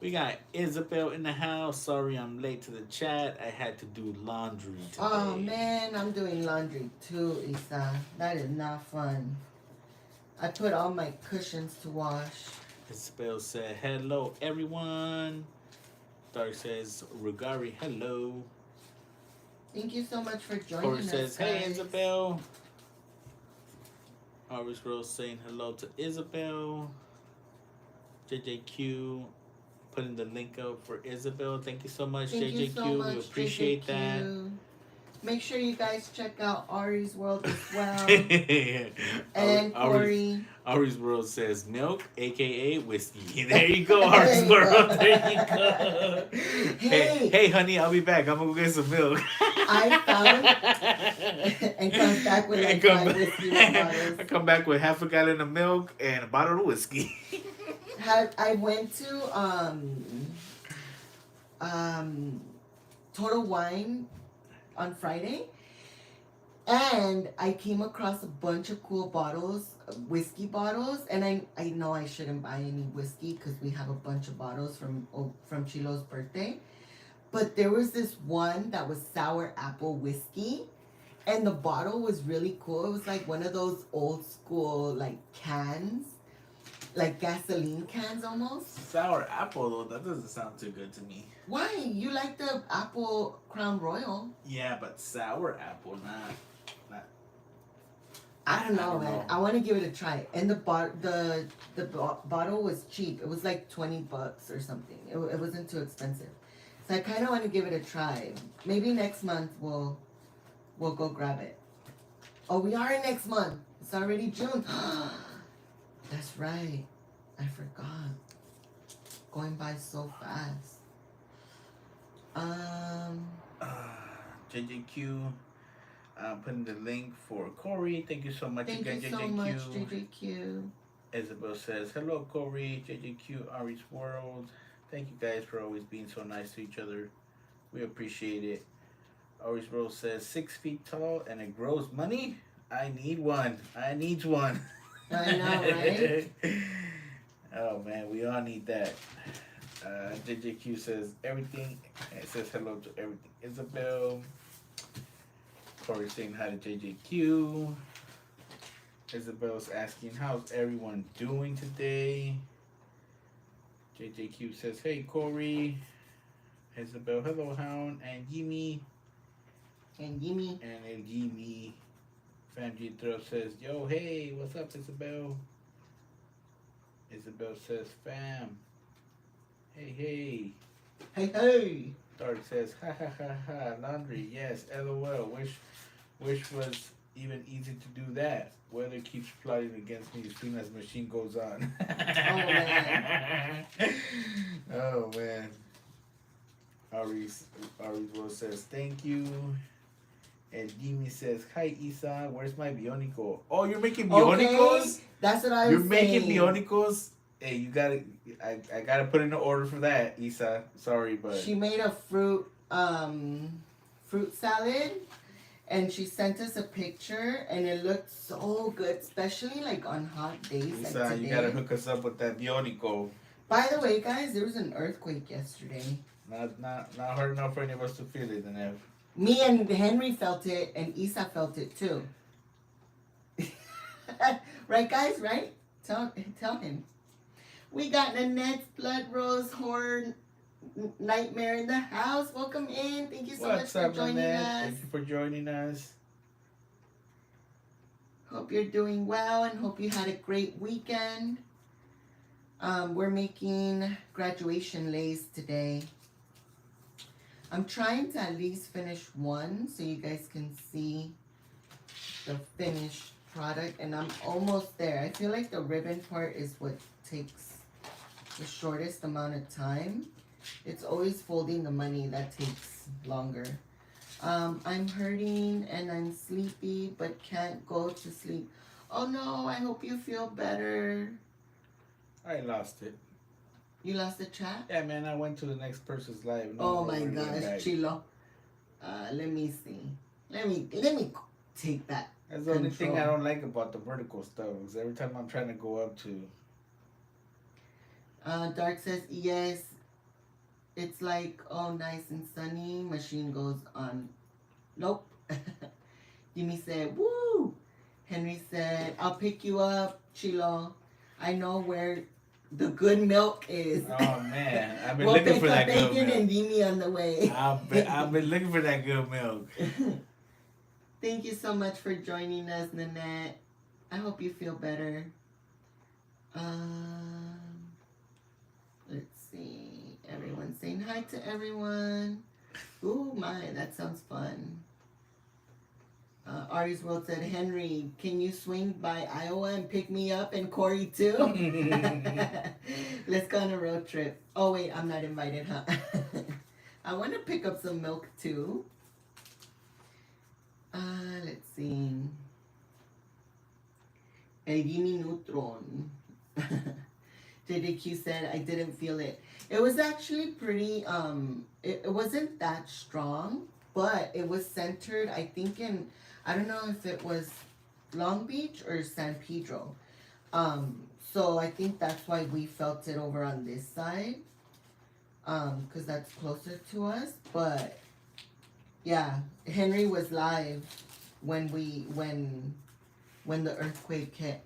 We got Isabel in the house. Sorry I'm late to the chat. I had to do laundry today." Oh, man, I'm doing laundry too, Isa. That is not fun. I put all my cushions to wash. Isabel said, "Hello, everyone." Dark says, "Rugari, hello." Thank you so much for joining Corey us, says, "Hey, guys. Isabel." Ari's World saying hello to Isabel. JJQ putting the link up for Isabel. Thank you so much, Thank JJQ. you so much, We appreciate JJQ. Make sure you guys check out Ari's World as well. that. And Corey. Ari's World says milk, aka whiskey. There you go, Ari's World. There you go. Hey, honey, I'll be back. I'm gonna go get some milk. I found and comes back with like 5 whiskey bottles. I come back with half a gallon of milk and a bottle of whiskey. I went to Total Wine on Friday, and I came across a bunch of cool bottles, whiskey bottles, and I know I shouldn't buy any whiskey because we have a bunch of bottles from Chilo's birthday, but there was this one that was sour apple whiskey, and the bottle was really cool. It was like one of those old school like cans, like gasoline cans almost. Sour apple though, that doesn't sound too good to me. Why? You like the apple Crown Royal? Yeah, but sour apple, not. I don't know, don't man. know. I want to give it a try. And the bottle was cheap. It was like $20 or something. It wasn't too expensive. So I kind of want to give it a try. Maybe next month we'll go grab it. Oh, we are in next month. It's already June. That's right. I forgot. Going by so fast. JJQ. I'm putting the link for Corey. Thank you so much Thank again, you so JJQ. much, JJQ. Isabel says, hello, Corey, JJQ, Ari's World. Thank you guys for always being so nice to each other. We appreciate it. Ari's World says, 6 feet tall and it grows money? I need one. I need one. I know, right? Oh, man, we all need that. JJQ says, everything. It says hello to everything. Isabel. Corey saying hi to JJQ. Isabel's asking, how's everyone doing today? JJQ says, hey, Corey. Isabel, hello, Hound. And Yimi. And gimme. And El Yimi. Fam G Thrill says, yo, hey, what's up, Isabel? Isabel says, fam. Hey, hey. Hey, hey. Dark says, ha ha ha ha, laundry, yes, LOL. Wish was even easy to do that. Weather keeps plotting against me as soon as machine goes on. Oh, man. Oh, man. Ari's Rose says, thank you. And Jimmy says, hi, Isa, where's my bionicle? Oh, you're making bionicles? Okay, that's what I was You're saying. making bionicles? Hey, you gotta, I gotta put in an order for that, Isa. Sorry, but. She made a fruit salad, and she sent us a picture, and it looked so good, especially like on hot days Isa, like today. you gotta hook us up with that bionicle. By the way, guys, there was an earthquake yesterday. Not hard enough for any of us to feel it, and if. Me and Henry felt it, and Isa felt it too. Right, guys? Right? Tell him. We got Nanette's Blood Rose Horror Nightmare in the house. Welcome in. Thank you so much for joining us. Thank you for joining us. Hope you're doing well and hope you had a great weekend. We're making graduation leis today. I'm trying to at least finish one so you guys can see the finished product, and I'm almost there. I feel like the ribbon part is what takes the shortest amount of time. It's always folding the money that takes longer. I'm hurting and I'm sleepy but can't go to sleep. Oh no, I hope you feel better. I lost it. You lost the chat? Yeah, man, I went to the next person's live. Oh my gosh, Chilo. Let me see. Let me take that. That's the only thing I don't like about the vertical stuff, is every time I'm trying to go up to. Dark says yes. It's like, oh, nice and sunny. Machine goes on. Nope. Jimmy said, woo. Henry said, I'll pick you up, Chilo. I know where the good milk is. Oh man, I've been looking for that good milk. And Jimmy on the way. I've been looking for that good milk. Thank you so much for joining us, Nanette. I hope you feel better. Let's see. Everyone's saying hi to everyone. Ooh, my, that sounds fun. Ari's World said, Henry, can you swing by Iowa and pick me up and Corey too? Let's go on a road trip. Oh, wait, I'm not invited, huh? I want to pick up some milk too. Let's see. El Jimmy Neutron. JDQ said, I didn't feel it. It was actually pretty, it wasn't that strong, but it was centered, I think in, I don't know if it was Long Beach or San Pedro. So I think that's why we felt it over on this side. Because that's closer to us. But yeah, Henry was live when the earthquake hit.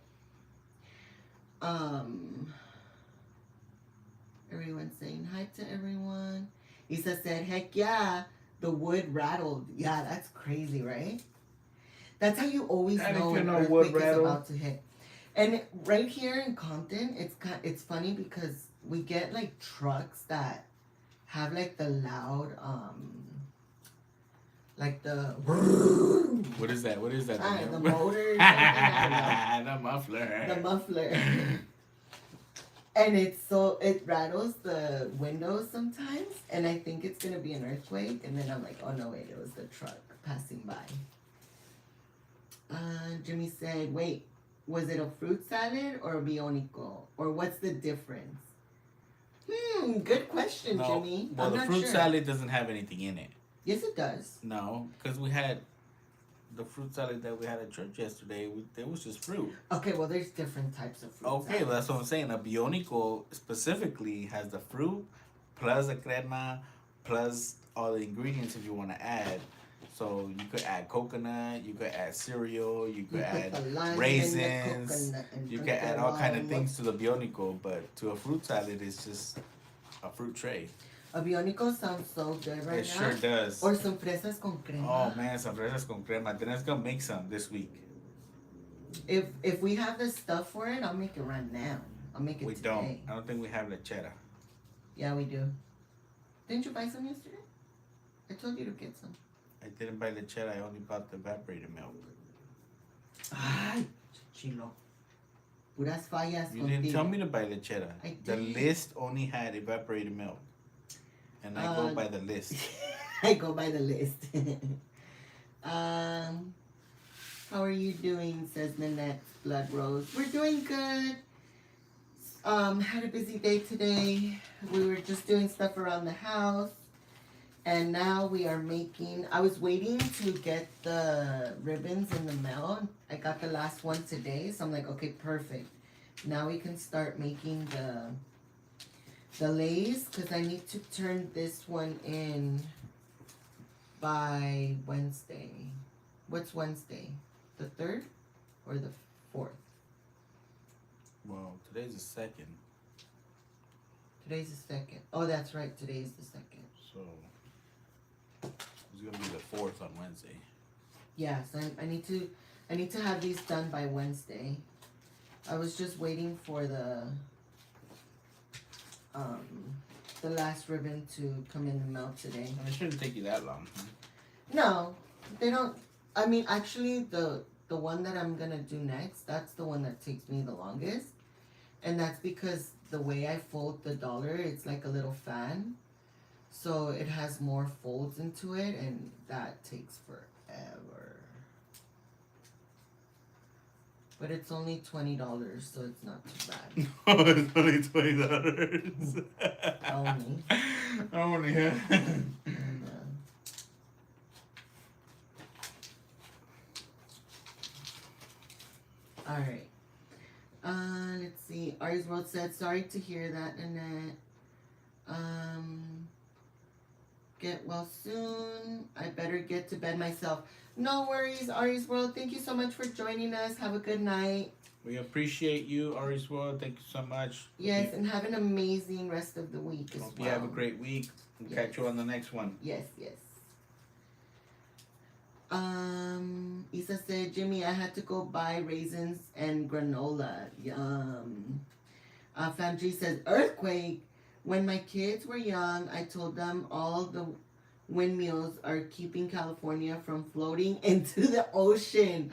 Everyone's saying hi to everyone. Isa said, heck yeah, the wood rattled. Yeah, that's crazy, right? That's how you always know an earthquake is about to hit. And right here in Compton, it's funny because we get like trucks that have like the loud, like the. What is that? The motor. The muffler. The muffler. And it rattles the windows sometimes, and I think it's gonna be an earthquake, and then I'm like, oh no wait, it was the truck passing by. Jimmy said, wait, was it a fruit salad or a bionico? Or what's the difference? Good question, No, Jimmy. well, I'm the not fruit sure. salad doesn't have anything in it. Yes, it does. No, because we had the fruit salad that we had at church yesterday. There was just fruit. Okay, well, there's different types of fruit Okay, well, that's salads. what I'm saying. A bionico specifically has the fruit plus the crema plus all the ingredients if you want to add. So you could add coconut, you could add cereal, you could You put add the lime raisins, and the coconut and you put can add them all kind of all things to the bionico, but to a fruit salad, it's just a fruit tray. A bionico sounds so good right It now. sure does. Or some fresas con crema. Oh man, some fresas con crema. Then let's go make some this week. If we have the stuff for it, I'll make it right now. I'll make it We today. don't. I don't think we have lechera. Yeah, we do. Didn't you buy some yesterday? I told you to get some. I didn't buy lechera. I only bought the evaporated milk. Ay, chilo. Puras fallas You contigo. didn't tell me to buy lechera. I The did. list only had evaporated milk. And I go by the list. I go by the list. How are you doing? Says Nanette Blood Rose. We're doing good. Had a busy day today. We were just doing stuff around the house. And now we are making, I was waiting to get the ribbons in the mail. I got the last one today. So I'm like, okay, perfect. Now we can start making the Leis, because I need to turn this one in by Wednesday. What's Wednesday? The 3rd or the 4th? Well, today's the 2nd. Today's the 2nd. Oh, that's right. Today's the 2nd. So it's gonna be the 4th on Wednesday. Yes, I need to have these done by Wednesday. I was just waiting for the last ribbon to come in the mail today. It shouldn't take you that long. No, they don't. I mean, actually, the one that I'm gonna do next, that's the one that takes me the longest, and that's because the way I fold the dollar, it's like a little fan, so it has more folds into it, and that takes forever. But it's only $20, so it's not too bad. Oh, it's only $20. Only. Only, yeah. And, all right. Let's see. Ari's World said, sorry to hear that, Annette. Get well soon. I better get to bed myself. No worries, Ari's World. Thank you so much for joining us. Have a good night. We appreciate you, Ari's World. Thank you so much. Yes, and have an amazing rest of the week as Hope well. you have a great week. We'll catch you on the next one. Yes, yes. Isa said, Jimmy, I had to go buy raisins and granola. Yum. Famji says, earthquake. When my kids were young, I told them all the windmills are keeping California from floating into the ocean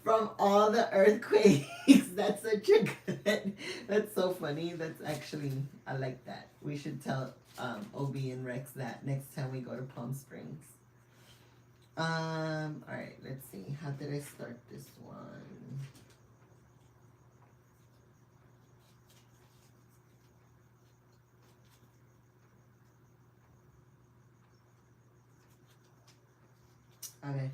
from all the earthquakes. That's such a good, that's so funny. That's actually, I like that. We should tell Obi and Rex that next time we go to Palm Springs. Alright, let's see. How did I start this one? Okay.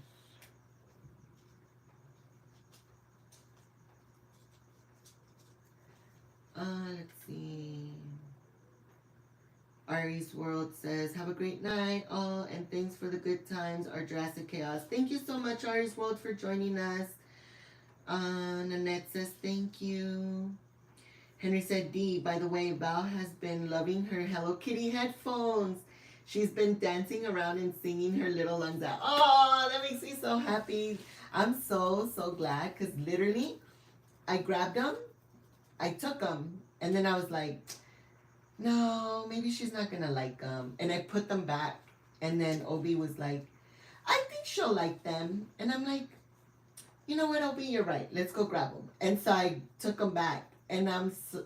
Let's see. Ari's World says, have a great night, all, and thanks for the good times, Our Jurassic Chaos. Thank you so much, Ari's World, for joining us. Nanette says, thank you. Henry said, D, by the way, Val has been loving her Hello Kitty headphones. She's been dancing around and singing her little lungs out. Oh, that makes me so happy. I'm so glad, because literally, I grabbed them, I took them, and then I was like, no, maybe she's not gonna like them. And I put them back. And then Obi was like, I think she'll like them. And I'm like, you know what, Obi, you're right. Let's go grab them. And so I took them back. And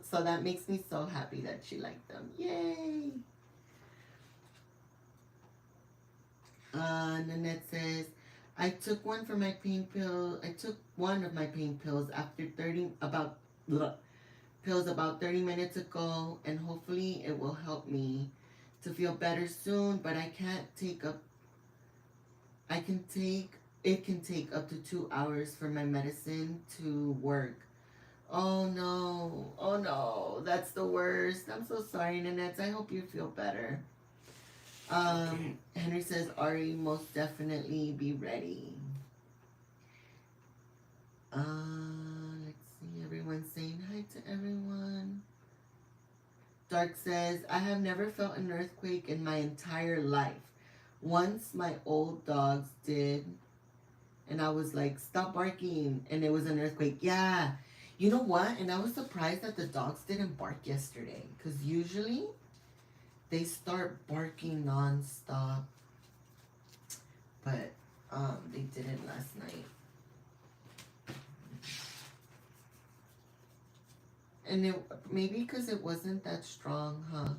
so that makes me so happy that she liked them. Yay. Nanette says, I took one for my pain pill. I took one of my pain pills after 30 about bleh, pills about 30 minutes ago, and hopefully it will help me to feel better soon. But I can't take up. I can take. It can take up to 2 hours for my medicine to work. Oh no! Oh no! That's the worst. I'm so sorry, Nanette. I hope you feel better. Okay. Henry says, Ari, most definitely be ready. Let's see. Everyone's saying hi to everyone. Dark says, I have never felt an earthquake in my entire life. Once my old dogs did, and I was like, stop barking, and it was an earthquake. Yeah. You know what? And I was surprised that the dogs didn't bark yesterday, because usually they start barking nonstop. But they didn't last night. And it maybe because it wasn't that strong, huh?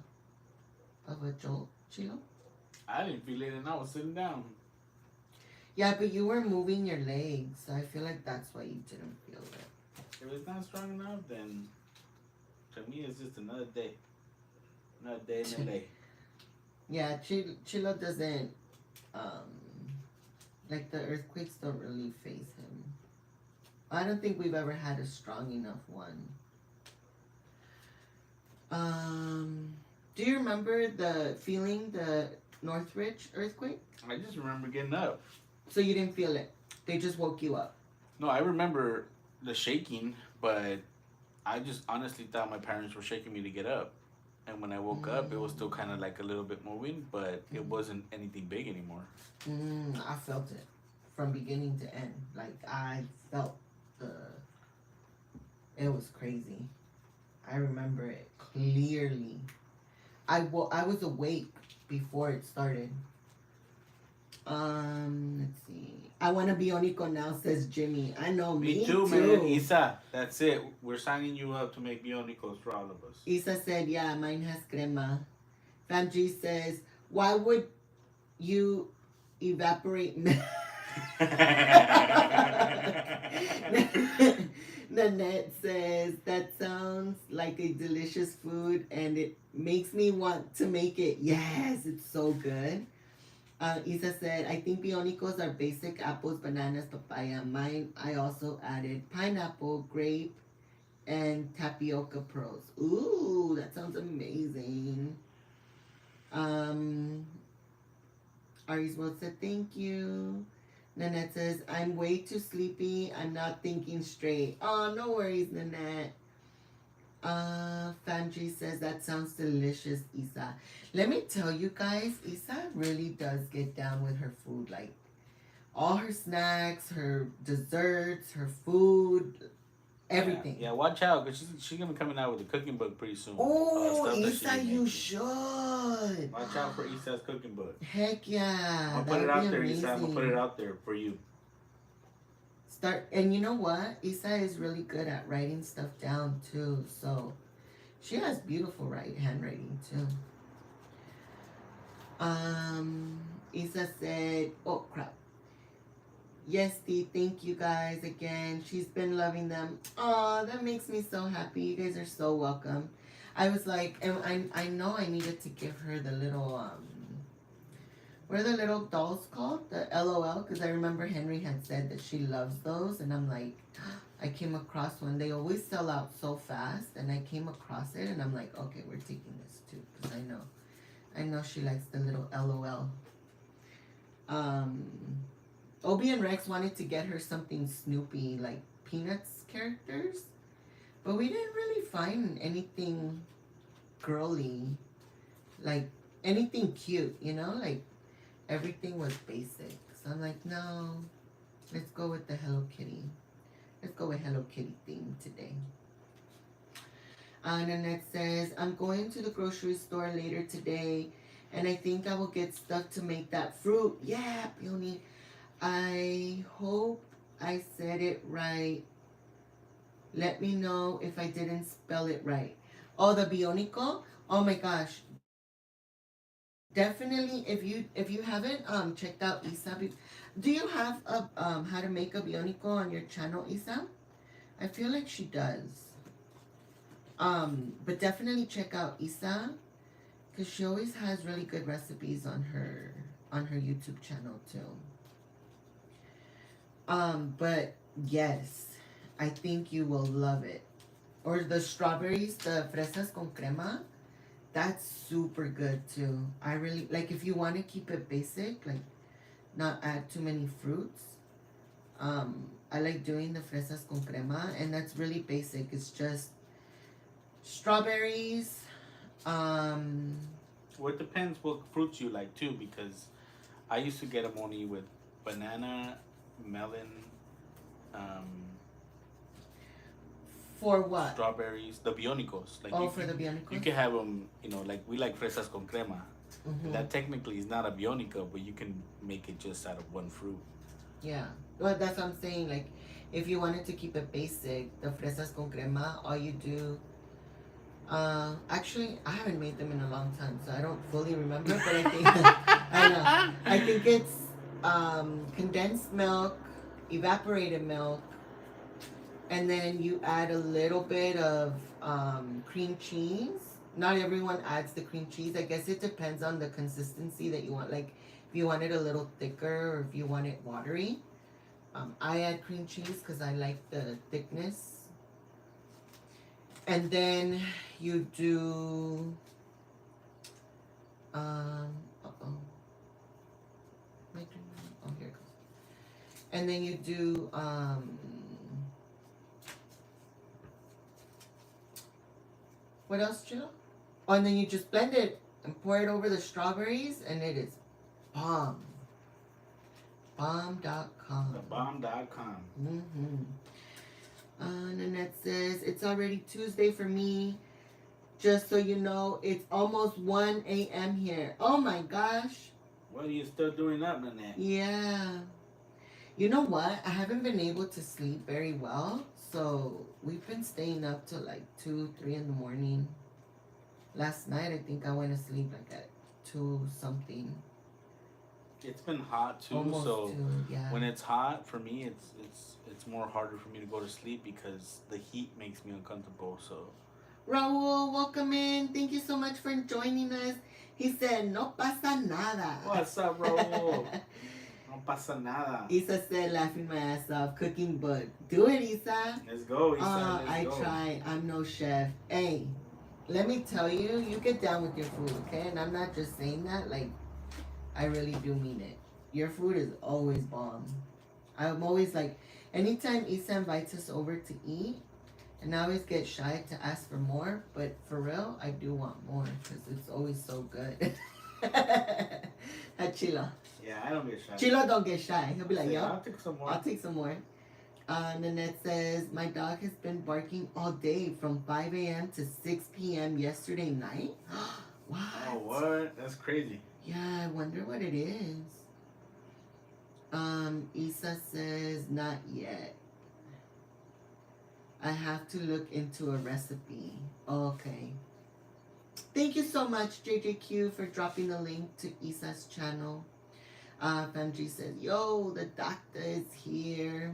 Of a jolt, Chilo. I didn't feel it, and I was sitting down. Yeah, but you were moving your legs, so I feel like that's why you didn't feel it. If it's not strong enough, then to me it's just another day. Another day in LA. Yeah, Chilo doesn't like the earthquakes don't really phase him. I don't think we've ever had a strong enough one. Do you remember the feeling the Northridge earthquake? I just remember getting up. So you didn't feel it. They just woke you up. No, I remember the shaking, but I just honestly thought my parents were shaking me to get up. And when I woke up, it was still kind of like a little bit moving, but it wasn't anything big anymore. I felt it from beginning to end. Like I felt the. It was crazy. I remember it clearly. I was awake before it started. Let's see. I want to be Bionico now, says Jimmy. I know, me too, man. Isa, that's it. We're signing you up to make Bionicos for all of us. Isa said, yeah, mine has crema. Fam G says, why would you evaporate milk? Nanette says, that sounds like a delicious food and it makes me want to make it. Yes, it's so good. Isa said, I think Bionicos are basic apples, bananas, papaya. Mine, I also added pineapple, grape, and tapioca pearls. Ooh, that sounds amazing. Ari's World said, thank you. Nanette says, I'm way too sleepy. I'm not thinking straight. Oh, no worries, Nanette. Famji says, that sounds delicious, Isa. Let me tell you guys, Isa really does get down with her food. Like, all her snacks, her desserts, her food, everything. Yeah, watch out, because she's going to be coming out with a cooking book pretty soon. Oh, Isa, you should. Watch out for Isa's cooking book. Heck yeah. I'm going to put it out there, Isa. I'm going to put it out there for you. And you know what? Isa is really good at writing stuff down too. So she has beautiful handwriting too. Isa said, oh crap. Yes, Dee, thank you guys again. She's been loving them. Oh, that makes me so happy. You guys are so welcome. I was like, and I know I needed to give her the little what are the little dolls called? The LOL, because I remember Henry had said that she loves those, and I'm like, I came across one. They always sell out so fast, and I came across it, and I'm like, okay, we're taking this too, because I know she likes the little LOL. Obi and Rex wanted to get her something Snoopy, like Peanuts characters, but we didn't really find anything girly, like anything cute, you know, like. Everything was basic. So I'm like, no, let's go with the Hello Kitty. Let's go with Hello Kitty theme today. Nanette says, I'm going to the grocery store later today, and I think I will get stuff to make that fruit. Yeah, Peony. I hope I said it right. Let me know if I didn't spell it right. Oh, the Bionico? Oh my gosh. Definitely, if you haven't checked out Isa, do you have a how to make a bionico on your channel, Isa? I feel like she does. But definitely check out Isa because she always has really good recipes on her YouTube channel too. But yes, I think you will love it. Or the strawberries, the fresas con crema. That's super good too. I really like if you want to keep it basic, like not add too many fruits. I like doing the fresas con crema, and that's really basic. It's just strawberries. Um, Well, it depends what fruits you like too, because I used to get them only with banana, melon, um, for what? strawberries, the bionicos. Like Oh, for the you bionicos. can have them, like we like fresas con crema. Mm-hmm. That technically is not a bionica, but you can make it just out of one fruit. Yeah. Well, that's what I'm saying. Like, if you wanted to keep it basic, the fresas con crema, all you do. Actually, I haven't made them in a long time, so I don't fully remember. But I think I know. I think it's condensed milk, evaporated milk, and then you add a little bit of cream cheese. Not everyone adds the cream cheese. I guess it depends on the consistency that you want. Like, if you want it a little thicker or if you want it watery. I add cream cheese because I like the thickness. And then you do, uh-oh. Oh, here it goes. And then you do, what else, Jill? Oh, and then you just blend it and pour it over the strawberries, and it is bomb. Bomb.com. Thebomb.com. Mm-hmm. Nanette says, it's already Tuesday for me. Just so you know, it's almost 1 a.m. here. Oh my gosh. What are you still doing up, Nanette? Yeah. You know what? I haven't been able to sleep very well. So we've been staying up till like 2, 3 in the morning. Last night, I think I went to sleep like at 2 something. It's been hot too, Almost so 2, yeah. when it's hot for me, it's more harder for me to go to sleep because the heat makes me uncomfortable. So Raul, welcome in. Thank you so much for joining us. He said, no pasa nada. what's up, Raul? No pasa nada. Isa said, laughing my ass off, cooking book. Do it, Isa. Let's go, Isa. Let's I go. try. I'm no chef. Hey, let me tell you, you get down with your food, okay? And I'm not just saying that. Like, I really do mean it. Your food is always bomb. I'm always like, anytime Isa invites us over to eat, and I always get shy to ask for more, but for real, I do want more because it's always so good. Chilo. Yeah, I don't get shy. Chilo don't get shy. He'll be like, yo, I'll take some more. I'll take some more. Nanette says, my dog has been barking all day from 5 a.m. to 6 p.m. yesterday night. What? Oh, what? That's crazy. Yeah, I wonder what it is. Isa says, not yet. I have to look into a recipe. Okay. Thank you so much, JJQ, for dropping the link to Isa's channel. Famji says, yo, the doctor is here.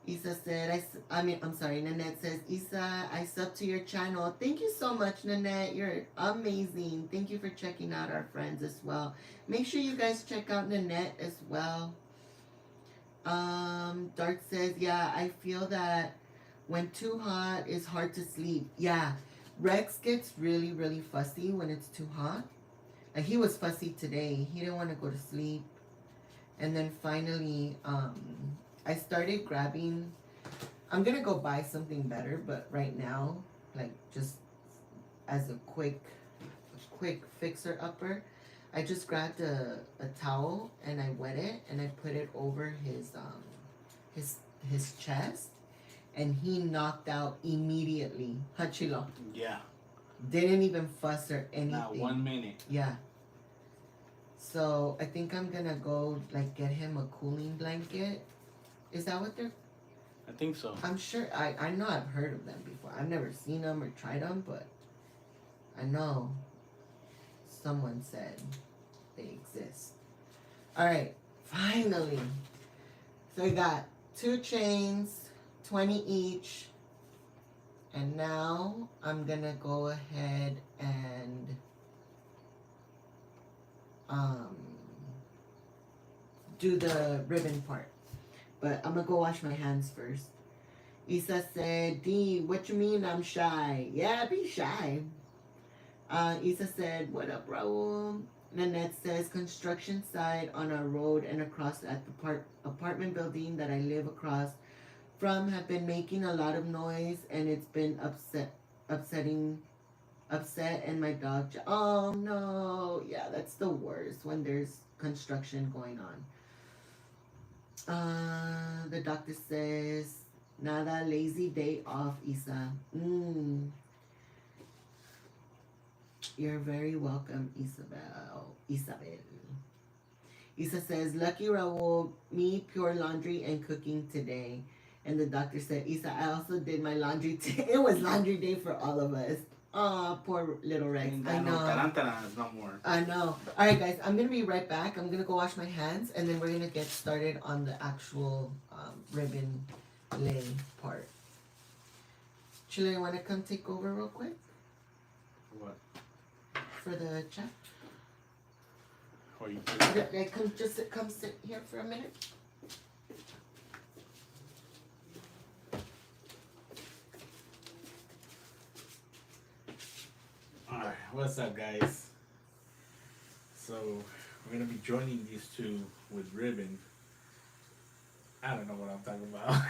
Isa said, Nanette says, Isa, I sub to your channel. Thank you so much, Nanette. You're amazing. Thank you for checking out our friends as well. Make sure you guys check out Nanette as well. Dart says, yeah, I feel that when too hot, it's hard to sleep. Yeah, Rex gets really, really fussy when it's too hot. Like, he was fussy today. He didn't want to go to sleep. And then finally, I started grabbing, I'm going to go buy something better, but right now, like, just as a quick fixer-upper, I just grabbed a towel and I wet it and I put it over his chest, and he knocked out immediately. Hachilo. Yeah. Didn't even fuss or anything. Not 1 minute. Yeah. So I think I'm gonna go like get him a cooling blanket. Is that what they're? I think so. I'm sure. I know I've heard of them before. I've never seen them or tried them, but I know. someone said they exist. Alright, finally. So we got 2 chains, 20 each. And now I'm gonna go ahead and do the ribbon part. But I'm gonna go wash my hands first. Isa said, D, what you mean I'm shy? Yeah, be shy. Isa said, what up, Raul? Nanette says, construction site on our road and across at the apartment building that I live across from have been making a lot of noise and it's been upset and my dog. Oh no, yeah, that's the worst when there's construction going on. The doctor says, nada, lazy day off, Isa. You're very welcome, Isabel. Isa says, lucky Raul, me, pure laundry and cooking today. And the doctor said, Isa, I also did my laundry today. It was laundry day for all of us. Aw, poor little Rex. I know. No more. I know. Alright, guys, I'm going to be right back. I'm going to go wash my hands, and then we're going to get started on the actual ribbon lay part. Chile, you want to come take over real quick? What? For the chat? Or you Come sit here for a minute. Alright, what's up, guys? So, we're gonna be joining these two with ribbon. I don't know what I'm talking about.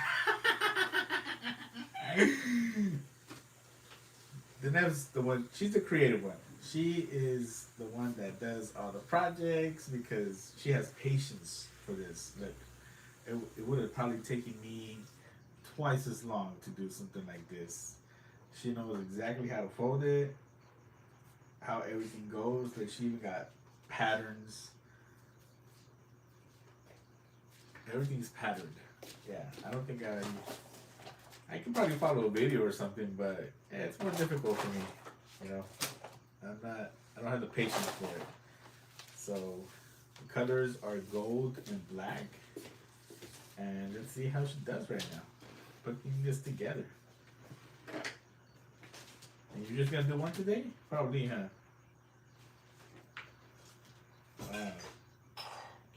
Denev's the one, she's the creative one. She is the one that does all the projects because she has patience for this. Like, it would have probably taken me twice as long to do something like this. She knows exactly how to fold it, how everything goes. Like, she even got patterns. Everything's patterned. Yeah, I don't think I can probably follow a video or something, but yeah, it's more difficult for me. You know, I don't have the patience for it. So the colors are gold and black, and let's see how she does right now, putting this together. And you're just gonna do one today? Probably, huh? Wow.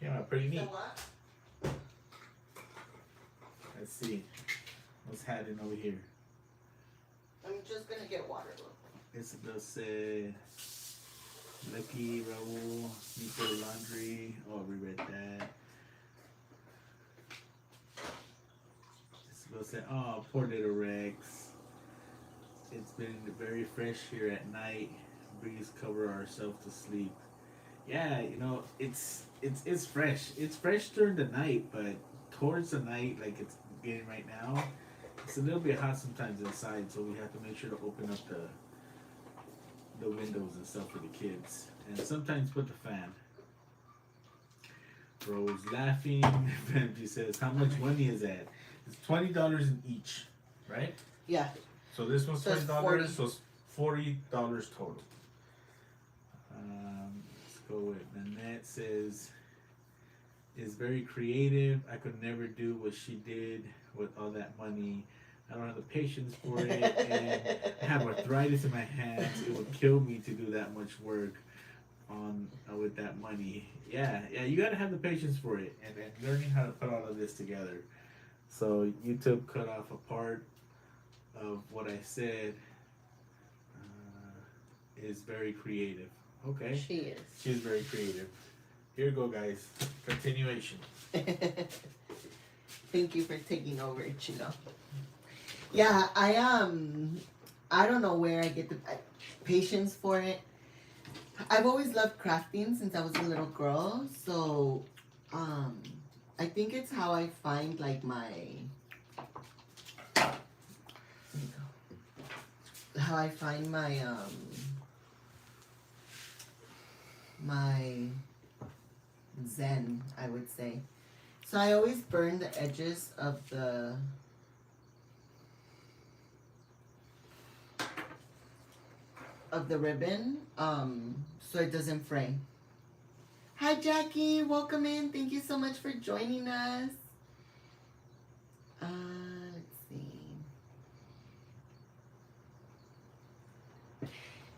Came out pretty neat. Let's see. What's happening over here? I'm just gonna get water real quick. Isabel said, Lucky Raul, Nico Laundry. Oh, we read that. Isabel said, oh, poor little Rex. It's been very fresh here at night. Breeze cover ourselves to sleep. Yeah, you know, it's fresh. It's fresh during the night, but towards the night, like it's getting right now, it's a little bit hot sometimes inside, so we have to make sure to open up the windows and stuff for the kids, and sometimes put the fan. Rose laughing. Benji says, "How much money is that?" It's $20 in each, right? Yeah. So this one's So it's $20, so it's $40 total. Let's go with Nanette says, "Is very creative. I could never do what she did with all that money. I don't have the patience for it, and I have arthritis in my hands. It would kill me to do that much work on with that money." Yeah, you gotta have the patience for it, and learning how to put all of this together. So YouTube cut off a part of what I said. Is very creative. Okay. She is. She's very creative. Here you go, guys. Continuation. Thank you for taking over, Chino. Yeah, I don't know where I get the patience for it. I've always loved crafting since I was a little girl, so I think it's how I find like my zen, I would say. So I always burn the edges of the of the ribbon, so it doesn't fray. Hi Jackie, welcome in. Thank you so much for joining us. Let's see.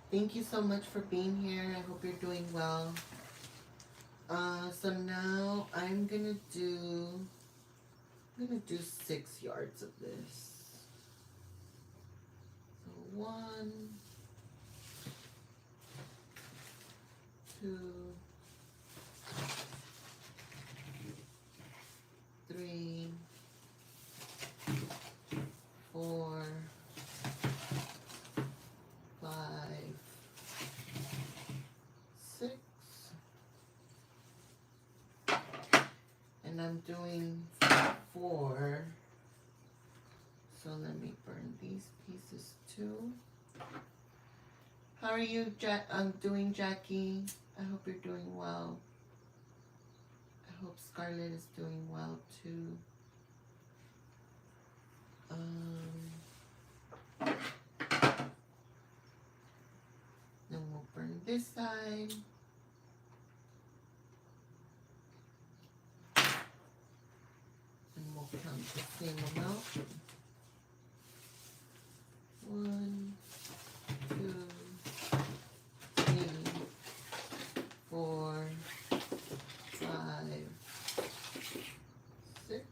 Thank you so much for being here. I hope you're doing well. So now I'm gonna do 6 yards of this. So 1, 2, 3, 4, 5, 6, and I'm doing 4. So let me burn these pieces too. How are you, doing, Jackie? I hope you're doing well. I hope Scarlett is doing well too. Then we'll burn this side. And we'll count the same amount. 1, 2, 3, 4, 5, 6.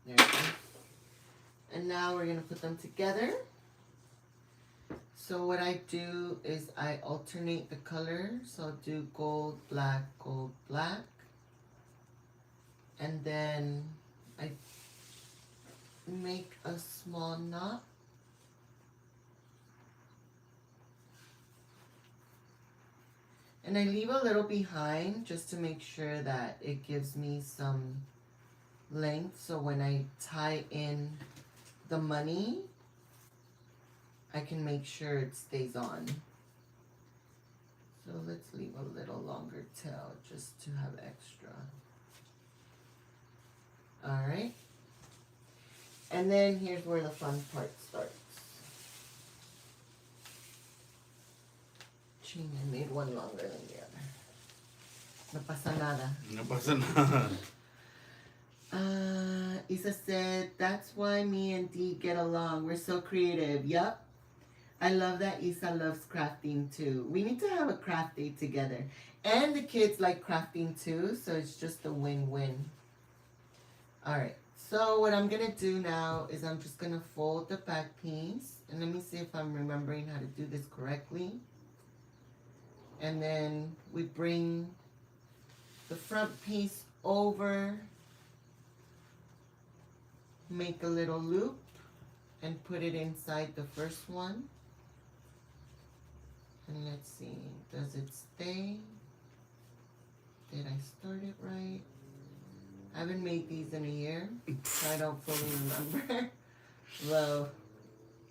There we go. And now we're going to put them together. So what I do is I alternate the color. So I'll do gold, black, and then I make a small knot. And I leave a little behind just to make sure that it gives me some length. So when I tie in the money, I can make sure it stays on. So let's leave a little longer tail just to have extra. Alright. And then here's where the fun part starts. Ching, I made one longer than the other. No pasa nada. No pasa nada. Isa said, that's why me and Dee get along. We're so creative. Yup. I love that Isa loves crafting too. We need to have a craft day together. And the kids like crafting too, so it's just a win-win. Alright, so what I'm going to do now is I'm just going to fold the back piece. And let me see if I'm remembering how to do this correctly. And then we bring the front piece over, make a little loop, and put it inside the first one. And let's see, does it stay? Did I start it right? I haven't made these in a year, so I don't fully remember. Well,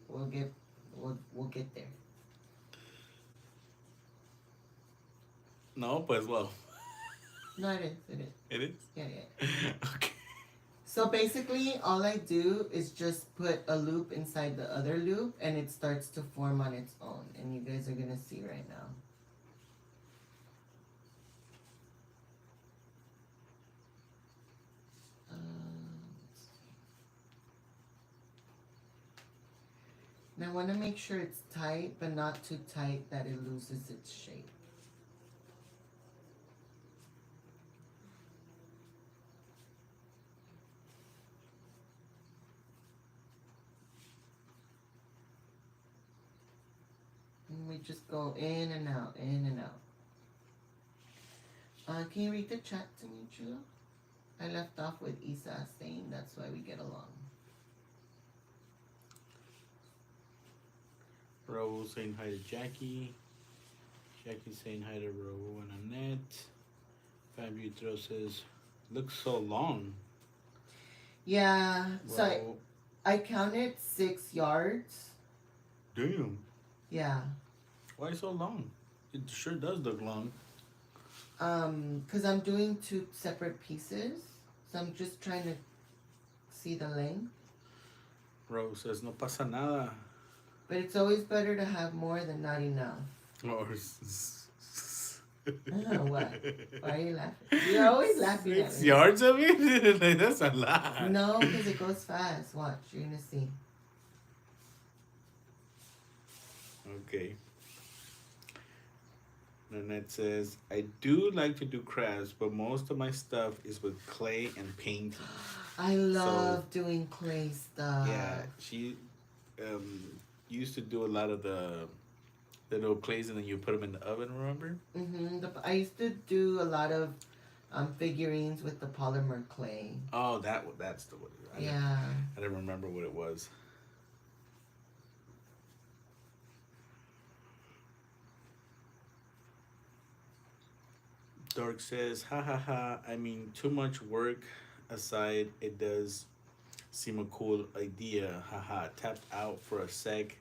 we'll get there. No, pues well. No, it is. It is? Yeah. Okay. So basically, all I do is just put a loop inside the other loop, and it starts to form on its own. And you guys are gonna see right now. Now I want to make sure it's tight, but not too tight that it loses its shape. And we just go in and out, in and out. Can you read the chat to me, Chulo? I left off with Isa saying that's why we get along. Raul saying hi to Jackie. Jackie saying hi to Raul and Annette. Fabio says, looks so long. Yeah, Raul. so I counted 6 yards. Damn. Yeah. Why so long? It sure does look long. Because I'm doing two separate pieces, so I'm just trying to see the length. Rose says, no pasa nada. But it's always better to have more than not enough. Or What? Why are you laughing? You're always laughing at 6 me. yards of it? Like, that's a lot. No, because it goes fast. Watch, you're gonna see. Okay. Nanette says, I do like to do crafts, but most of my stuff is with clay and painting. I love doing clay stuff. Yeah, she used to do a lot of the little clays and then you put them in the oven, remember? I used to do a lot of figurines with the polymer clay. Oh, that's the one. Yeah. I didn't remember what it was. Dark says, ha ha ha, I mean, too much work aside, it does seem a cool idea. Haha, tapped out for a sec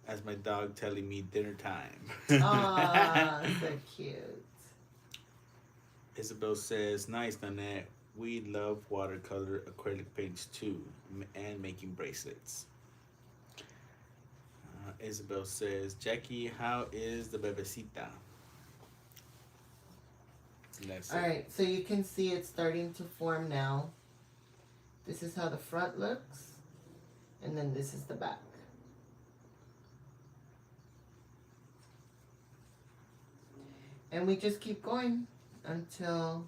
as my dog telling me dinner time. Aw, so cute. Isabel says, nice, Nanette. We love watercolor acrylic paints too, and making bracelets. Isabel says, Jackie, how is the bebecita? Alright, so you can see it's starting to form now. This is how the front looks, and then this is the back. And we just keep going until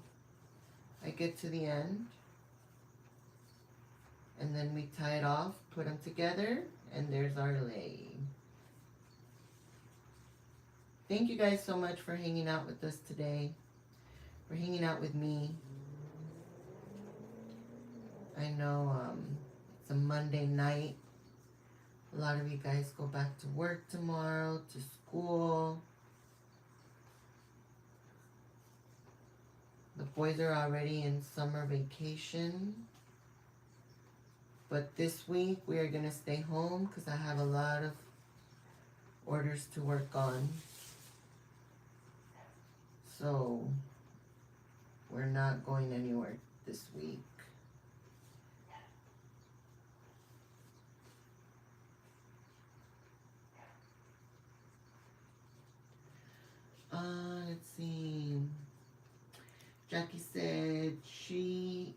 I get to the end. And then we tie it off, put them together, and there's our lei. Thank you guys so much for hanging out with us today, for hanging out with me. I know it's a Monday night. A lot of you guys go back to work tomorrow, to school. The boys are already in summer vacation. But this week we are going to stay home because I have a lot of orders to work on. So we're not going anywhere this week. Let's see. Jackie said she's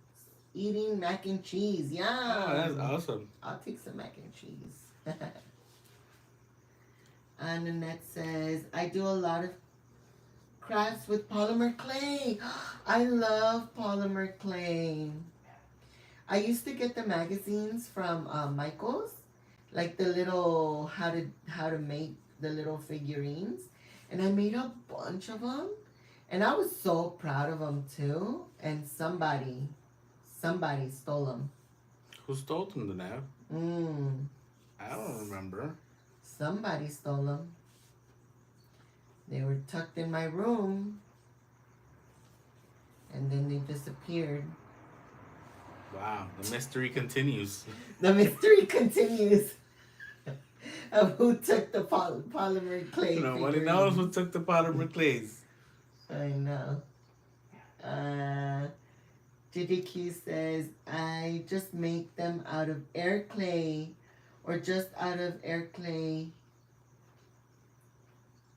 eating mac and cheese. Yeah. Oh, that's awesome. I'll take some mac and cheese. Nanette says, I do a lot of crafts with polymer clay. I love polymer clay. I used to get the magazines from Michael's, like the little how to make the little figurines, and I made a bunch of them, and I was so proud of them too. And somebody stole them. Who stole them, the nap? I don't remember. Somebody stole them. They were tucked in my room, and then they disappeared. Wow, the mystery continues. The mystery continues of who took the polymer clay. Nobody knows who took the polymer clays. I know. JJQ says, I just make them out of air clay, or just out of air clay,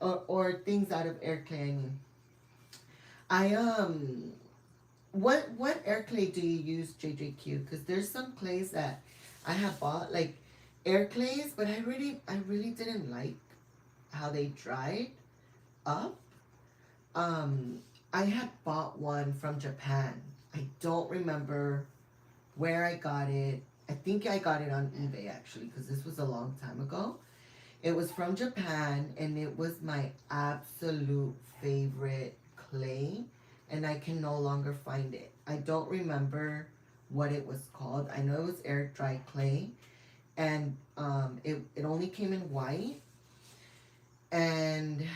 or things out of air clay, I mean. What air clay do you use, JJQ? Because there's some clays that I have bought, like air clays, but I really didn't like how they dried up. I had bought one from Japan. I don't remember where I got it. I think I got it on eBay actually, because this was a long time ago. It was from Japan, and it was my absolute favorite clay, and I can no longer find it. I don't remember what it was called. I know it was air dry clay, and it only came in white, and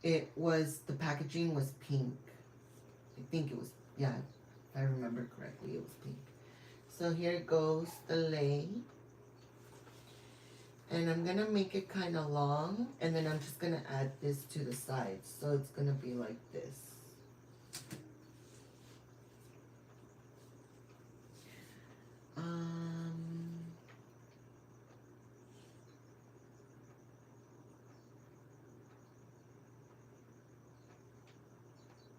it was, the packaging was pink. I think it was, yeah, if I remember correctly, it was pink. So here goes the lei. And I'm gonna make it kind of long, and then I'm just gonna add this to the sides. So it's gonna be like this.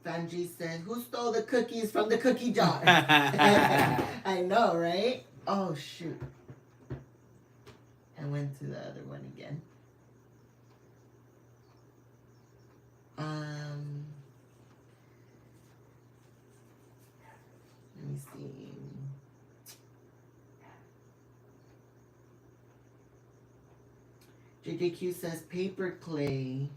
Vanji said, "Who stole the cookies from the cookie jar?" I know, right? Oh shoot! I went to the other one again. Let me see. JJQ says paper clay.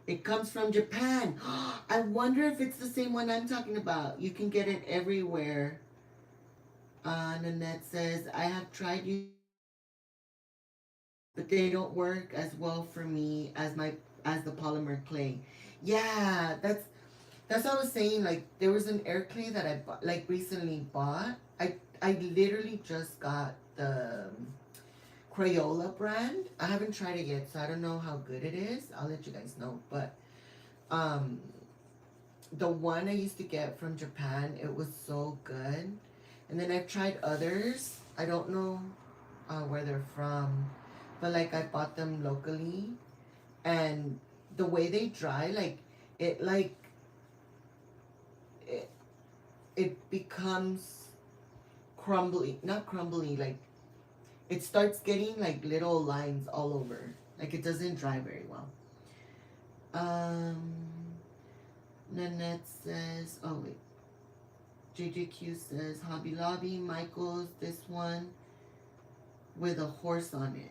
It comes from Japan. I wonder if it's the same one I'm talking about. You can get it everywhere. Nanette says, I have tried you, but they don't work as well for me as the polymer clay. Yeah, that's what I was saying. Like there was an air clay that I bought, like recently bought. I literally just got the Crayola brand. I haven't tried it yet, so I don't know how good it is. I'll let you guys know. But um, the one I used to get from Japan, it was so good. And then I've tried others. I don't know where they're from, but like I bought them locally, and the way they dry, it like it it becomes crumbly, not crumbly, like it starts getting like little lines all over. Like it doesn't dry very well. Nanette says, oh wait. JJQ says Hobby Lobby, Michael's, this one with a horse on it.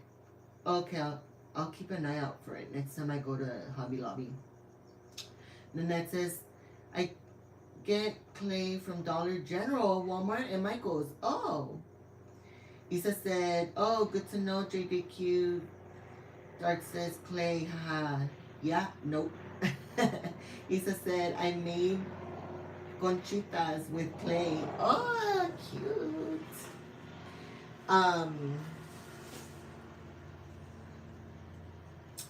Okay, I'll keep an eye out for it next time I go to Hobby Lobby. Nanette says, I get clay from Dollar General, Walmart, and Michael's. Oh. Isa said, oh, good to know, JJQ. Dark says, clay, haha. Yeah, nope. Isa said, I made conchitas with clay. Oh, cute.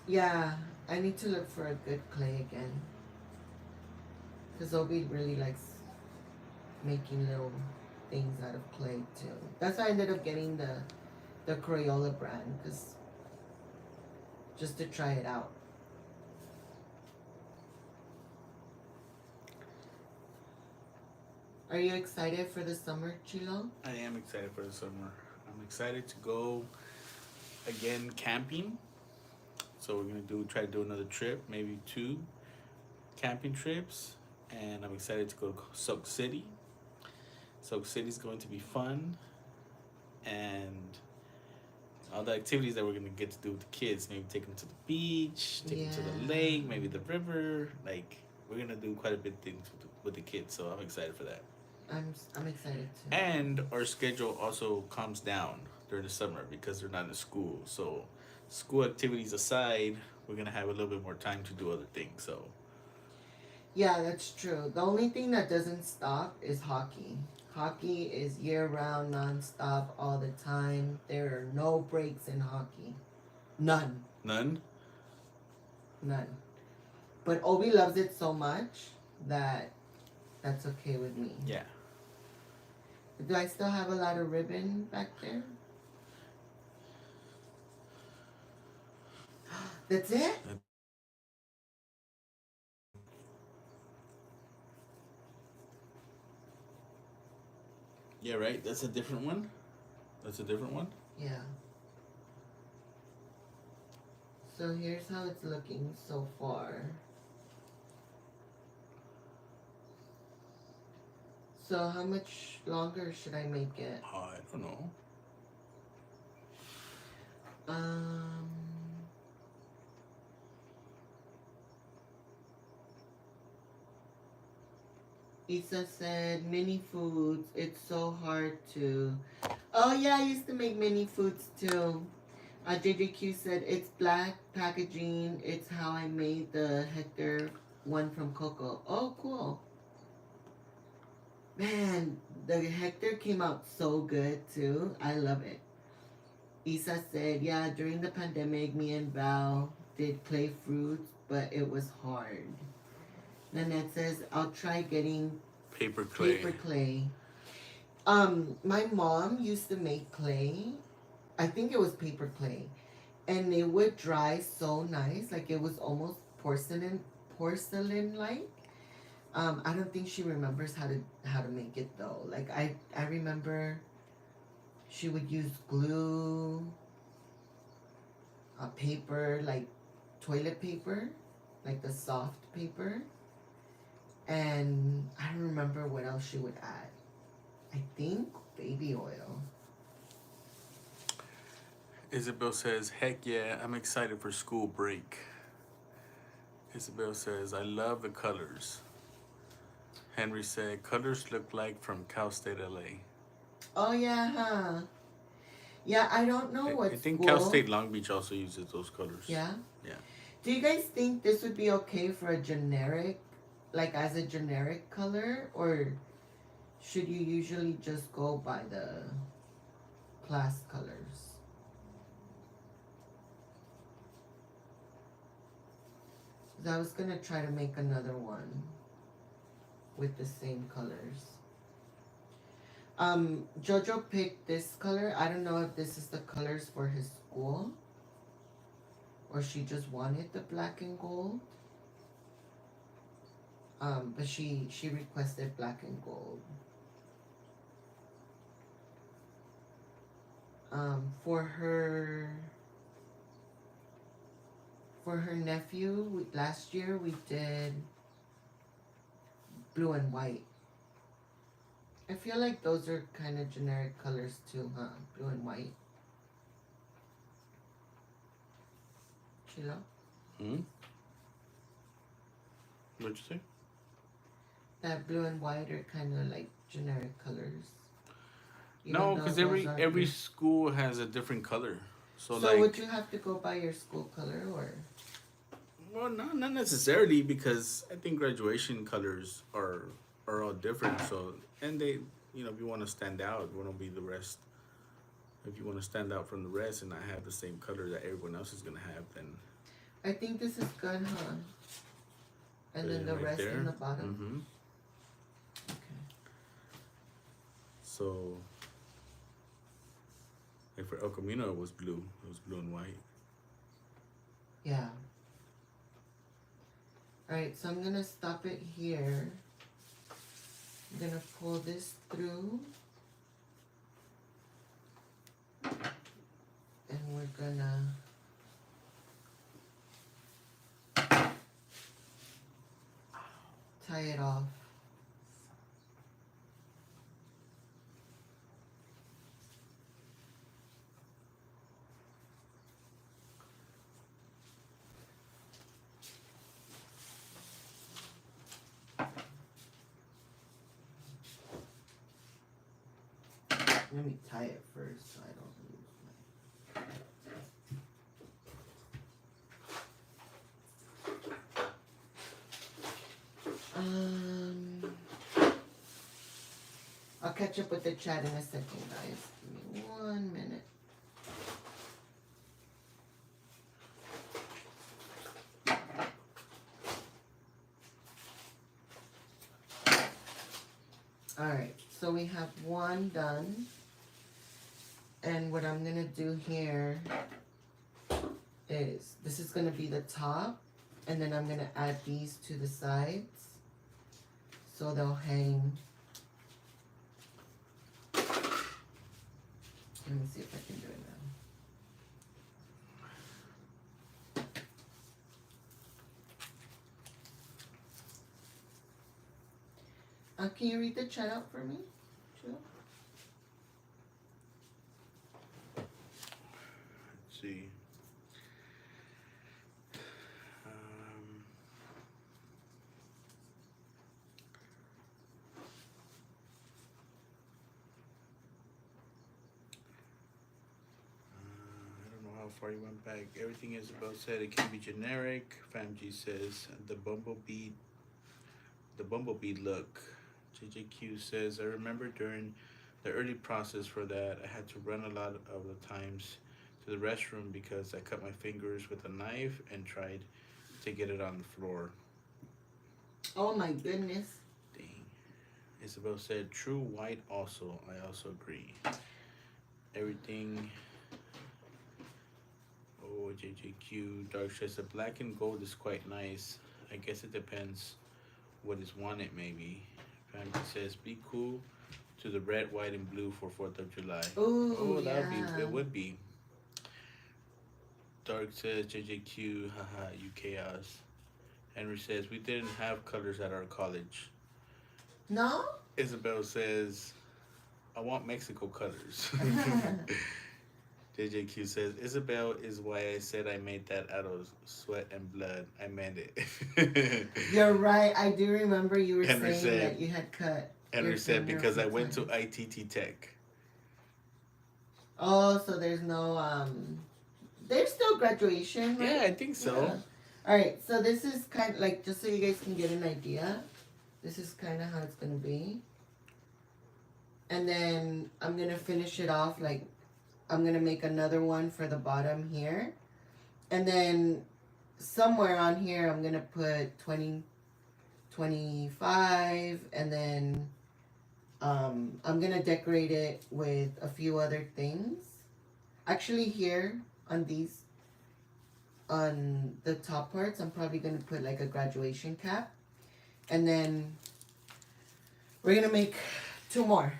Yeah, I need to look for a good clay again. Because Obi really likes making little things out of clay too. That's why I ended up getting the Crayola brand, because just to try it out. Are you excited for the summer, Chilo? I am excited for the summer. I'm excited to go again camping. So we're gonna try to do another trip, maybe 2 camping trips, and I'm excited to go to Soak City. Soak City is going to be fun, and all the activities that we're gonna get to do with the kids. Maybe take them to the beach, take them to the lake, maybe the river. Like we're gonna do quite a bit of things with the kids. So I'm excited for that. I'm excited too. And our schedule also comes down during the summer because they're not in school. So school activities aside, we're gonna have a little bit more time to do other things. So yeah, that's true. The only thing that doesn't stop is hockey. Hockey is year round, non-stop, all the time. There are no breaks in hockey. None. None? None. But Obi loves it so much that that's okay with me. Yeah. Do I still have a lot of ribbon back there? That's it? Yeah, right? That's a different one? That's a different one? Yeah. So here's how it's looking so far. So how much longer should I make it? I don't know. Isa said mini foods. It's so hard to. Oh yeah, I used to make mini foods too. JJQ said it's black packaging. It's how I made the Hector one from Coco. Oh, cool. Man, the Hector came out so good too. I love it. Isa said, yeah, during the pandemic, me and Val did clay fruits, but it was hard. Nanette says, I'll try getting Paper clay. paper clay. My mom used to make clay. I think it was paper clay. And it would dry so nice, like it was almost porcelain like. I don't think she remembers how to make it though. Like I remember she would use glue, a paper like toilet paper, like the soft paper, and I don't remember what else she would add. I think baby oil. Isabel says, heck yeah, I'm excited for school break. Isabel says, I love the colors. Henry said, colors look like from Cal State LA. Oh yeah, huh? Yeah, I don't know what I think school. Cal State Long Beach also uses those colors. Yeah. Yeah. Do you guys think this would be okay for a generic, like as a generic color, or should you usually just go by the class colors? I was gonna try to make another one with the same colors. Jojo picked this color. I don't know if this is the colors for his school, or she just wanted the black and gold. But she requested black and gold. For her nephew, last year we did blue and white. I feel like those are kind of generic colors too, huh? Blue and white. Chilo? What'd you say? That blue and white are kind of like generic colors. No, because every school has a different color. So like, would you have to go by your school color or? well, not necessarily, because I think graduation colors are all different. So, and they, if you want to stand out, you want to be the rest. If you want to stand out from the rest and not have the same color that everyone else is gonna have, then I think this is good, huh? And then the right rest there. in the bottom. Mm-hmm. Okay. So, like for El Camino, it was blue. It was blue and white. Yeah. Alright, so I'm gonna stop it here. I'm gonna pull this through. And we're gonna tie it off. Let me tie it first so I don't lose my. I'll catch up with the chat in a second, guys. Give me 1 minute. Alright, so we have one done. And what I'm gonna do here is, this is gonna be the top, and then I'm gonna add these to the sides so they'll hang. Let me see if I can do it now. Can you read the chat out for me? Sure. Let's see. How far you went back. Everything Isabel said, it can be generic. FamG says the bumblebee look. JJQ says, I remember during the early process for that, I had to run a lot of the times to the restroom because I cut my fingers with a knife and tried to get it on the floor. Oh my goodness. Dang. Isabel said, "True white also. I also agree. Everything." Oh, JJQ. Dark says the black and gold is quite nice. I guess it depends what is wanted, maybe. Family says, "Be cool to the red, white, and blue for 4th of July." Ooh, Oh, that would yeah. be. It would be. Dark says, "JJQ. Haha, you chaos." Henry says, "We didn't have colors at our college." No? Isabel says, "I want Mexico colors." JJQ says, "Isabel is why I said I made that out of sweat and blood. I meant it." You're right. I do remember you were Henry saying said- that you had cut. Henry your said, finger "Because a I few went to times. ITT Tech." Oh, so there's no there's still graduation, right? Yeah, I think so. Yeah. All right, so this is kind of like, just so you guys can get an idea, this is kind of how it's gonna be. And then I'm gonna finish it off, like I'm gonna make another one for the bottom here, and then somewhere on here I'm gonna put 20, 25, and then I'm gonna decorate it with a few other things. Actually, here on these, on the top parts, I'm probably gonna put like a graduation cap, and then we're gonna make 2 more.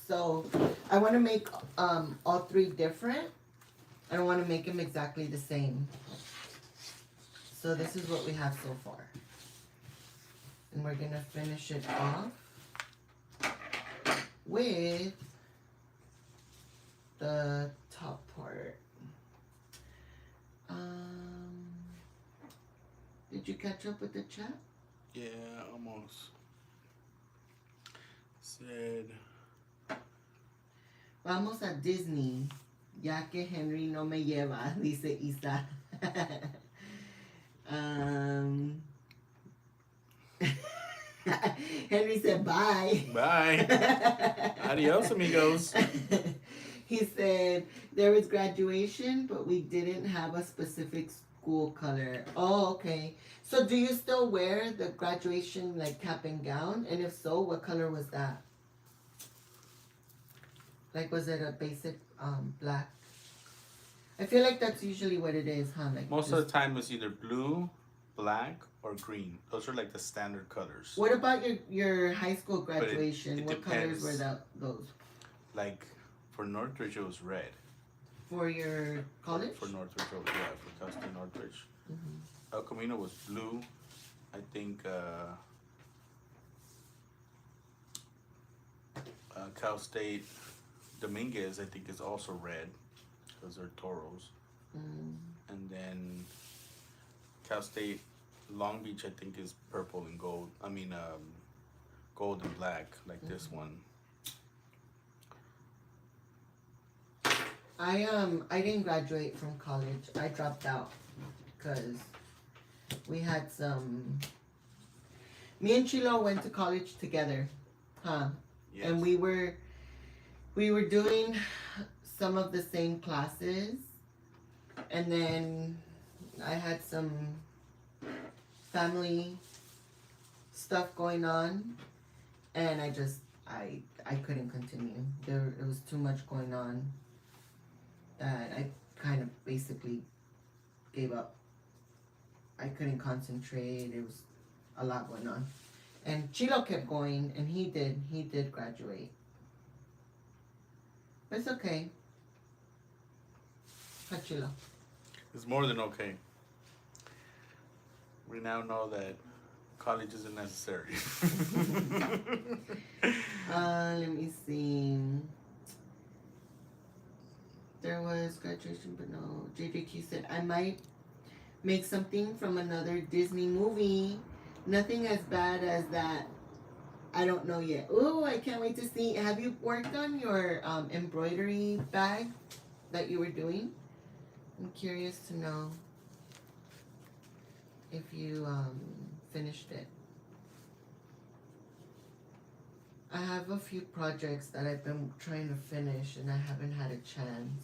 So I want to make all 3 different. I don't want to make them exactly the same. So this is what we have so far, and we're gonna finish it off with the top part. Did you catch up with the chat? Yeah, almost. Said, Vamos a Disney, ya que Henry no me lleva, dice Isa. Henry said bye. "Bye. Adios, amigos." He said there was graduation, but we didn't have a specific school color. Oh, okay. So do you still wear the graduation like cap and gown? And if so, what color was that? Like, was it a basic black? I feel like that's usually what it is, huh? Like Most of the time, it's either blue, black, or green. Those are like the standard colors. What about your high school it graduation? What colors depends. were those? Like for Northridge, it was red. For your college? For Northridge, yeah, for Cal State Northridge. El Camino was blue. I think Cal State Dominguez, I think, is also red because they're toros. And then Cal State Long Beach, I think, is purple and gold. I mean, gold and black, like this one. I didn't graduate from college. I dropped out because we had some. Me and Chilo went to college together, huh? Yes. And we were doing some of the same classes, and then I had some family stuff going on, and I couldn't continue. It was too much going on that I kind of basically gave up. I couldn't concentrate. It was a lot going on. And Chilo kept going, and he did graduate. But it's okay. Hi, Chilo. It's more than okay. We now know that college isn't necessary. Let me see. There was graduation, but no. JJQ said, I might make something from another Disney movie. Nothing as bad as that. I don't know yet. Oh, I can't wait to see. Have you worked on your embroidery bag that you were doing? I'm curious to know if you finished it. I have a few projects that I've been trying to finish and I haven't had a chance.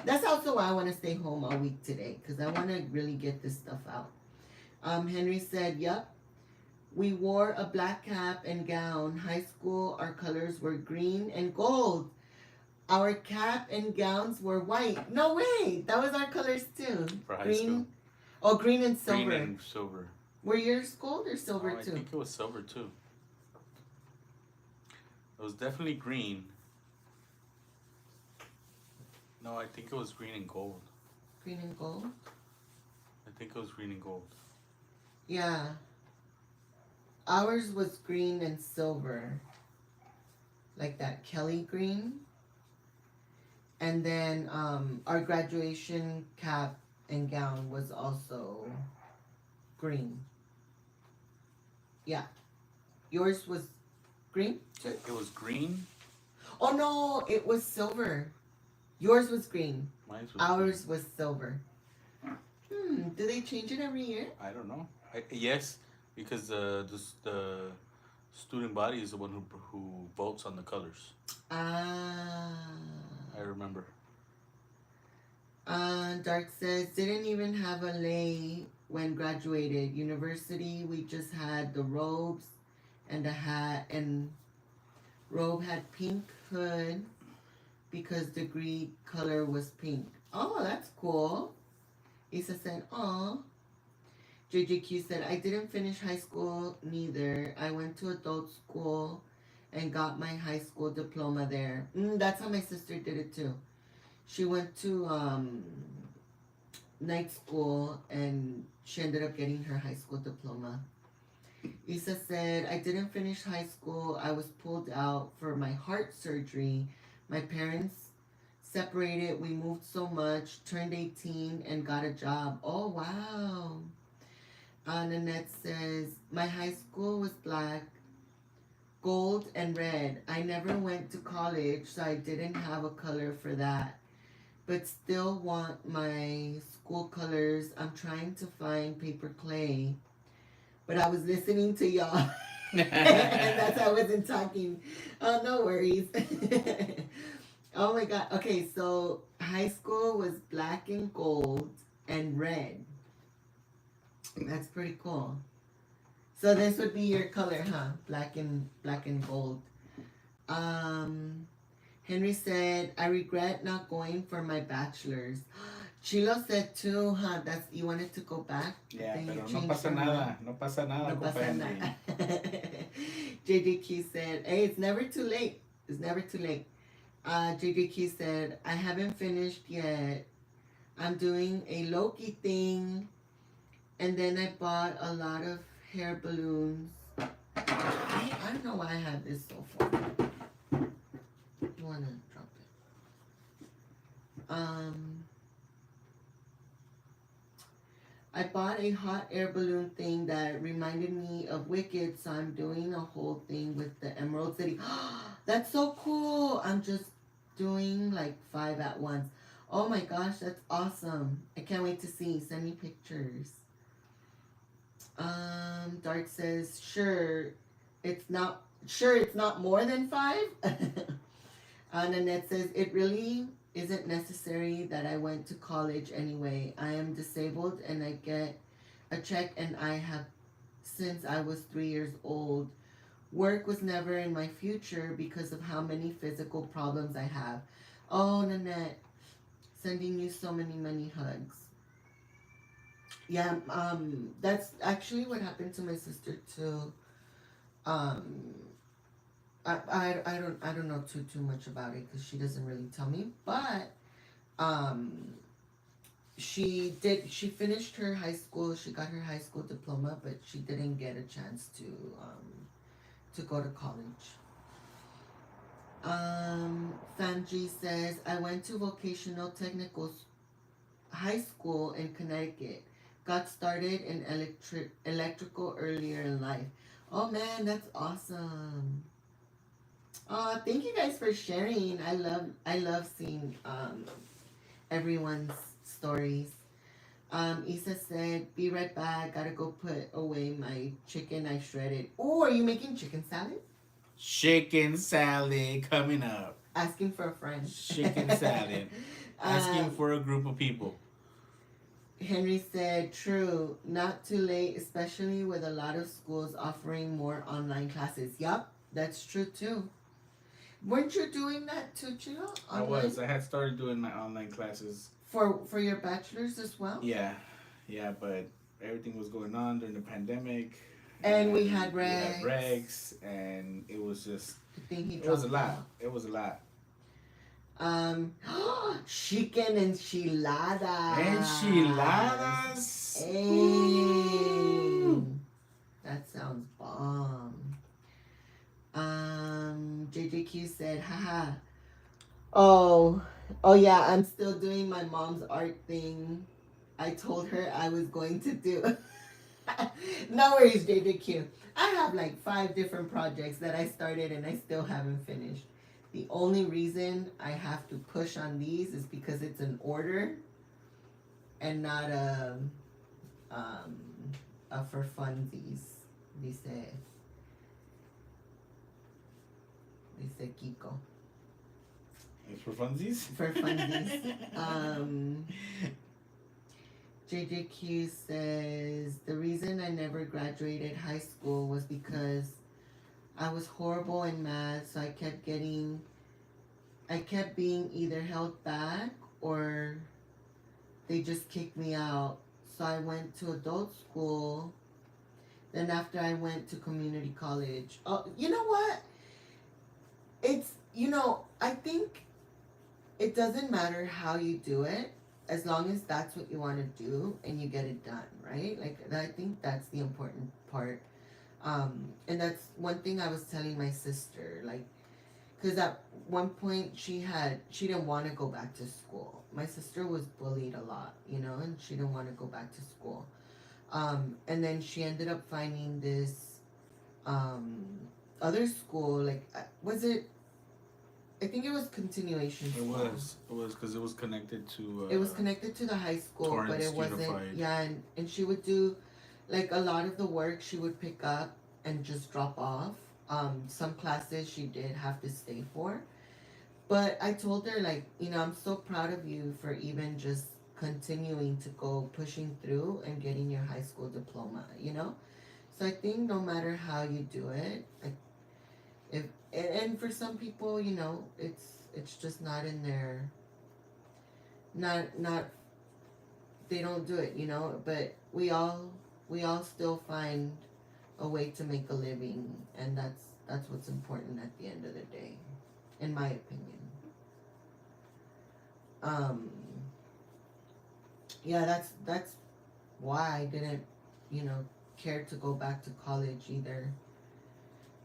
That's also why I want to stay home all week today, because I want to really get this stuff out. Henry said, "Yep, we wore a black cap and gown. High school, our colors were green and gold. Our cap and gowns were white. No way, that was our colors too. For high Green, school. oh, green and silver. Green and silver. Were yours gold or silver I too? think it was silver too. It was definitely green. No, I think it was green and gold. Green and gold. I think it was green and gold. Yeah. Ours was green and silver. Like that Kelly green. And then our graduation cap and gown was also green. Yeah. Yours was green too? It was green. Oh no, it was silver. Yours was green. Mine was Ours was silver. Do they change it every year? I don't know. Yes, because the student body is the one who votes on the colors. Ah. I remember. Dark says, didn't even have a lay when graduated. University, we just had the robes and a hat, and robe had pink hood because degree color was pink. Oh, that's cool. Isa said, aw. JJQ said, I didn't finish high school neither. I went to adult school and got my high school diploma there. That's how my sister did it too. She went to night school and she ended up getting her high school diploma. Isa said, I didn't finish high school. I was pulled out for my heart surgery. My parents separated. We moved so much, turned 18 and got a job. Oh, wow. Nanette says, my high school was black, gold, and red. I never went to college, so I didn't have a color for that. But still want my school colors. I'm trying to find paper clay. But I was listening to y'all. And that's why I wasn't talking. Oh, no worries. Oh my God. Okay, so high school was black and gold and red. That's pretty cool. So this would be your color, huh? Black and gold. Henry said, I regret not going for my bachelor's. Chilo said too, huh? That's, you wanted to go back? Yeah, Then pero you no changed pasa your nada. mind. No pasa nada, No pasa Henry. nada. JJQ said, hey, it's never too late. It's never too late. JJQ said, I haven't finished yet. I'm doing a Loki thing. And then I bought a lot of hair balloons. I don't know why I have this so far. You wanna drop it? I bought a hot air balloon thing that reminded me of Wicked, so I'm doing a whole thing with the Emerald City. That's so cool! I'm just doing like 5 at once. Oh my gosh, that's awesome. I can't wait to see. Send me pictures. Dark says, sure, it's not more than 5. Nanette says, it really isn't necessary that I went to college anyway. I am disabled and I get a check, and I have since I was 3 years old. Work was never in my future because of how many physical problems I have. Oh, Nanette, sending you so many hugs. Yeah, that's actually what happened to my sister too. I don't know too much about it because she doesn't really tell me. But she finished her high school. She got her high school diploma, but she didn't get a chance to go to college. Fanji says, I went to vocational technical high school in Connecticut. Got started in electrical earlier in life. Oh man, that's awesome. Oh, thank you guys for sharing. I love seeing everyone's stories. Isa said, be right back. Gotta go put away my chicken I shredded. Oh, are you making chicken salad? Chicken salad coming up. Asking for a friend. Chicken salad. Asking for a group of people. Henry said, true, not too late, especially with a lot of schools offering more online classes. Yup, that's true too. Weren't you doing that too, Chilo? I was. I had started doing my online classes. For your bachelor's as well? Yeah, yeah, but everything was going on during the pandemic. And we had We had regs. regs, and it was just. I think he It was a dropped lot. off. It was a lot. Chicken enchiladas. Enchiladas. Hey, that sounds bomb. JJQ said, haha. Oh yeah, I'm still doing my mom's art thing. I told her I was going to do. No worries, JJQ. I have like 5 different projects that I started and I still haven't finished. The only reason I have to push on these is because it's an order and not a for funsies. Dice Kiko. It's for funsies. For funsies. JJQ says the reason I never graduated high school was because I was horrible in math, so I kept being either held back or they just kicked me out. So I went to adult school. Then after I went to community college. Oh, you know what? I think it doesn't matter how you do it, as long as that's what you want to do and you get it done, right? Like, I think that's the important part. And that's one thing I was telling my sister, like, because at one point she didn't want to go back to school. My sister was bullied a lot, and she didn't want to go back to school. And then she ended up finding this other school, like, I think it was continuation school. It was because it was connected to. It was connected to the high school, Torrance but it wasn't. Unified. Yeah, and she would do, like, a lot of the work she would pick up and just drop off. Some classes she did have to stay for. But I told her, like, I'm so proud of you for even just continuing to go, pushing through and getting your high school diploma. So I think no matter how you do it, like, and for some people, it's just not in their, not they don't do it, but we all still find a way to make a living, and that's what's important at the end of the day, in my opinion. Yeah, that's why I didn't, care to go back to college either.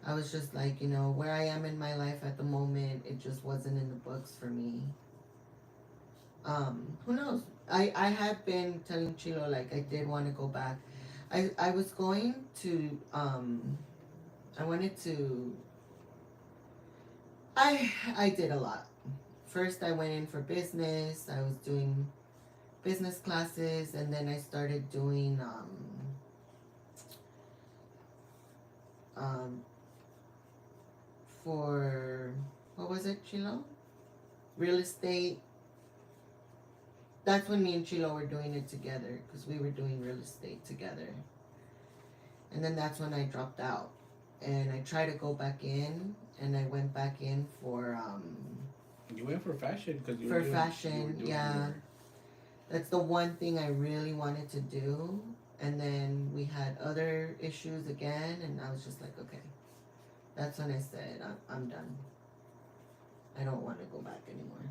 I was just like, where I am in my life at the moment, it just wasn't in the books for me. Who knows? I had been telling Chilo, like, I did want to go back. I was going to, I wanted to, I did a lot. First, I went in for business. I was doing business classes, and then I started doing, for, what was it, Chilo? Real estate. That's when me and Chilo were doing it together, because we were doing real estate together. And then that's when I dropped out. And I tried to go back in, and I went back in for, You went for fashion because you for were doing, fashion, yeah. That's the one thing I really wanted to do. And then we had other issues again, and I was just like, okay. That's when I said, I'm done. I don't want to go back anymore.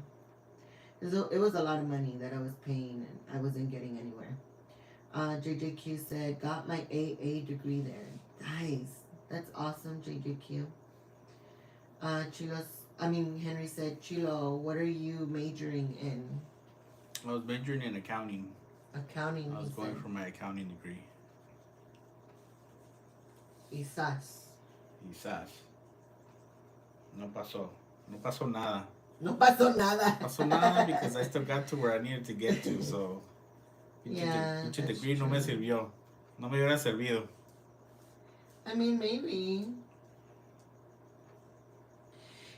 It was a lot of money that I was paying, and I wasn't getting anywhere. JJQ said, got my AA degree there. Nice. That's awesome, JJQ. Henry said, Chilo, what are you majoring in? I was majoring in accounting. Accounting. I was going for my accounting degree. Quizás. No pasó. No pasó nada. No pasó nada. No pasó nada because I still got to where I needed to get to, so. Yeah. Pinche degree no me sirvió. No me hubiera servido. I mean, maybe.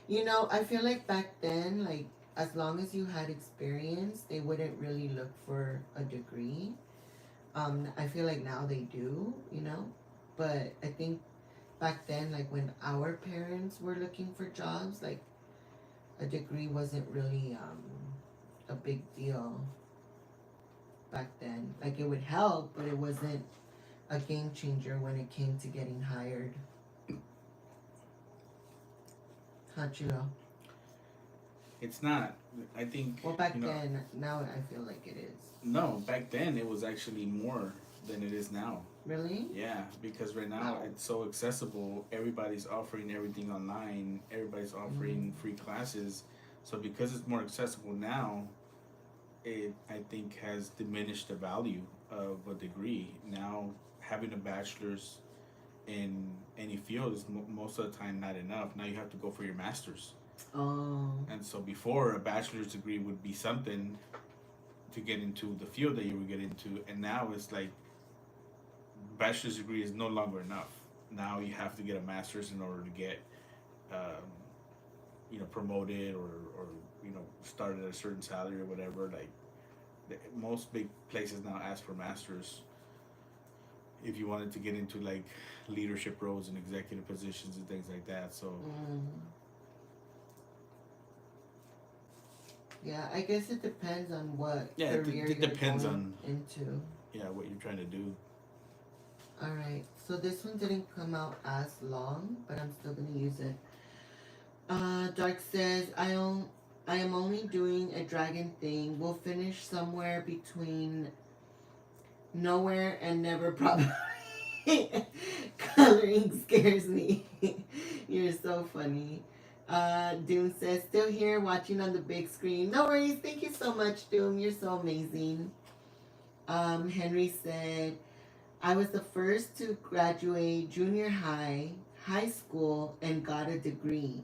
I feel like back then, like, as long as you had experience, they wouldn't really look for a degree. I feel like now they do, you know, but I think back then, like when our parents were looking for jobs, like a degree wasn't really a big deal back then. Like it would help, but it wasn't a game changer when it came to getting hired. How'd you know? It's not. I think. Well, back you know, then, now I feel like it is. No, back then it was actually more than it is now. Really? Yeah, because right now it's so accessible. Everybody's offering everything online. Everybody's offering free classes. So because it's more accessible now, it I think has diminished the value of a degree. Now having a bachelor's in any field is most of the time not enough. Now you have to go for your master's. Oh. And so before a bachelor's degree would be something to get into the field that you would get into, and now it's like bachelor's degree is no longer enough. Now you have to get a master's in order to get, promoted or start at a certain salary or whatever. Like most big places now ask for masters if you wanted to get into like leadership roles and executive positions and things like that. So. Yeah, I guess it depends on what Yeah, career it you're depends going on into. Yeah, what you're trying to do. All right, so this one didn't come out as long, but I'm still gonna use it. Dark says, I am only doing a dragon thing. We'll finish somewhere between nowhere and never probably. Coloring scares me. You're so funny. Doom says, still here watching on the big screen. No worries. Thank you so much, Doom. You're so amazing. Henry said, I was the first to graduate junior high, high school, and got a degree.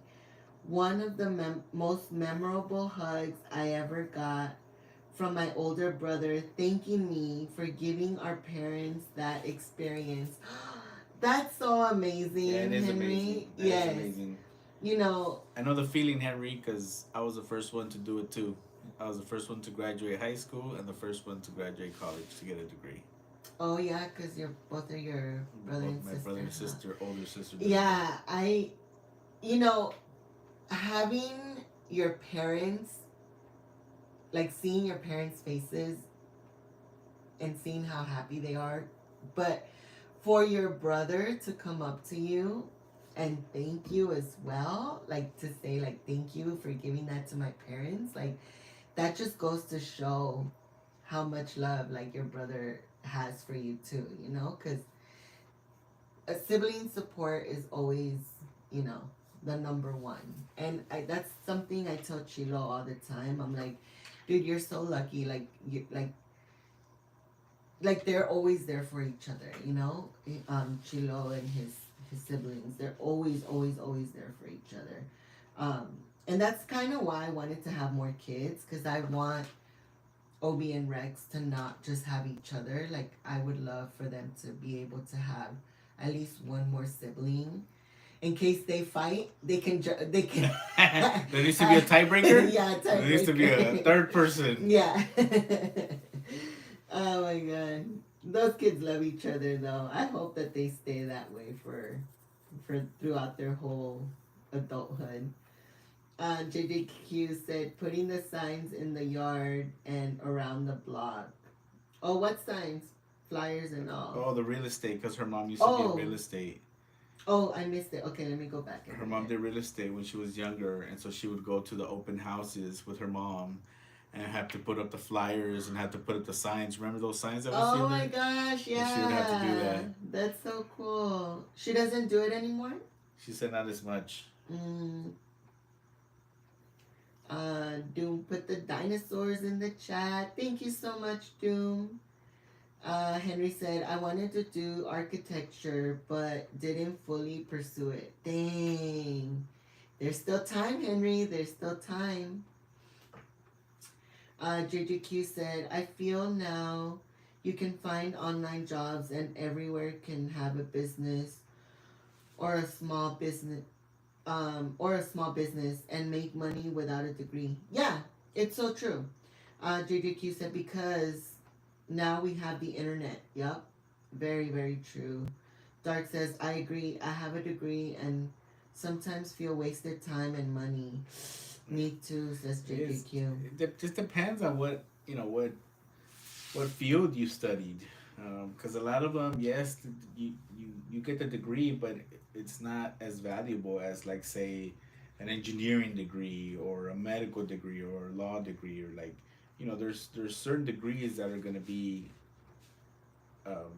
One of the most memorable hugs I ever got from my older brother thanking me for giving our parents that experience. That's so amazing, Yeah, it is Henry. amazing. Yes. Is amazing. You know, I know the feeling, Henry, because I was the first one to do it too. I was the first one to graduate high school and the first one to graduate college to get a degree. oh yeah, because you're both are your brother and sister. My brother and sister, older sister. Yeah, having your parents, like seeing your parents' faces and seeing how happy they are, but for your brother to come up to you and thank you as well, like to say like thank you for giving that to my parents, like that just goes to show how much love like your brother has for you too, because a sibling support is always, the number one. And that's something I tell Chilo all the time. I'm like, dude, you're so lucky. Like you like they're always there for each other. Chilo and his siblings. They're always, always, always there for each other. And that's kind of why I wanted to have more kids, because I want Obi and Rex to not just have each other. Like I would love for them to be able to have at least one more sibling. In case they fight, they can. There needs to be a tiebreaker. Yeah, tiebreaker. There needs to be a third person. Yeah. Oh my god, those kids love each other though. I hope that they stay that way for throughout their whole adulthood. JJQ said, putting the signs in the yard and around the block. Oh, what signs? Flyers and all. Oh, the real estate, because her mom used to do real estate. Oh, I missed it. Okay, let me go back. Her mom did real estate when she was younger, and so she would go to the open houses with her mom and have to put up the flyers and have to put up the signs. Remember those signs that we Oh my gosh, yeah. And she would have to do that. That's so cool. She doesn't do it anymore? She said not as much. Doom put the dinosaurs in the chat. Thank you so much, Doom. Henry said, I wanted to do architecture, but didn't fully pursue it. Dang. There's still time, Henry. There's still time. JJQ said, I feel now you can find online jobs and everywhere can have a business or a small business or a small business and make money without a degree. Yeah, it's so true. JJQ said because now we have the internet. Yep, very very true. Dark says I agree. I have a degree and sometimes feel wasted time and money. Me too, says JJQ. It just depends on what what field you studied, because a lot of them, yes, you get the degree, but it's not as valuable as, like, say, an engineering degree or a medical degree or a law degree, or, like, there's certain degrees that are going to be um,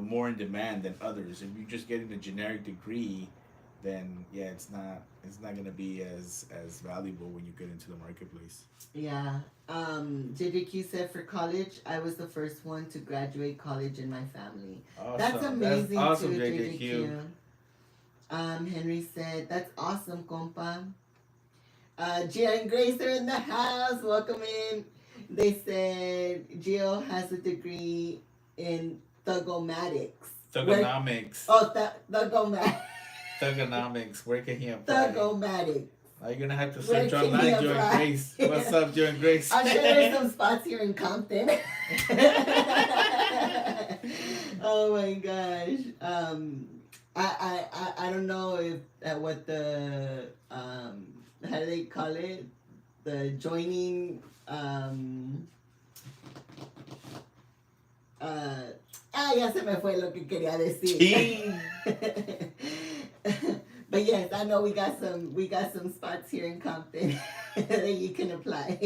more in demand than others. If you're just getting a generic degree, then yeah, it's not going to be as valuable when you get into the marketplace. Yeah. JJQ said for college, I was the first one to graduate college in my family. Awesome. That's amazing That's awesome, too, JJQ. Henry said, that's awesome, compa. Gia and Grace are in the house. Welcome in. They said Gio has a degree in thugonomics. Thugonomics. Thugonomics. Thugonomics. Where can he apply? Thugonomics. Are you gonna have to Where search can online, he Joe and apply? Grace? What's up, Joe and Grace? I'm sure there's some spots here in Compton. Oh my gosh. I don't know if what the how do they call it? The joining ya se me fue lo que quería decir. But yes, I know we got some spots here in Compton that you can apply.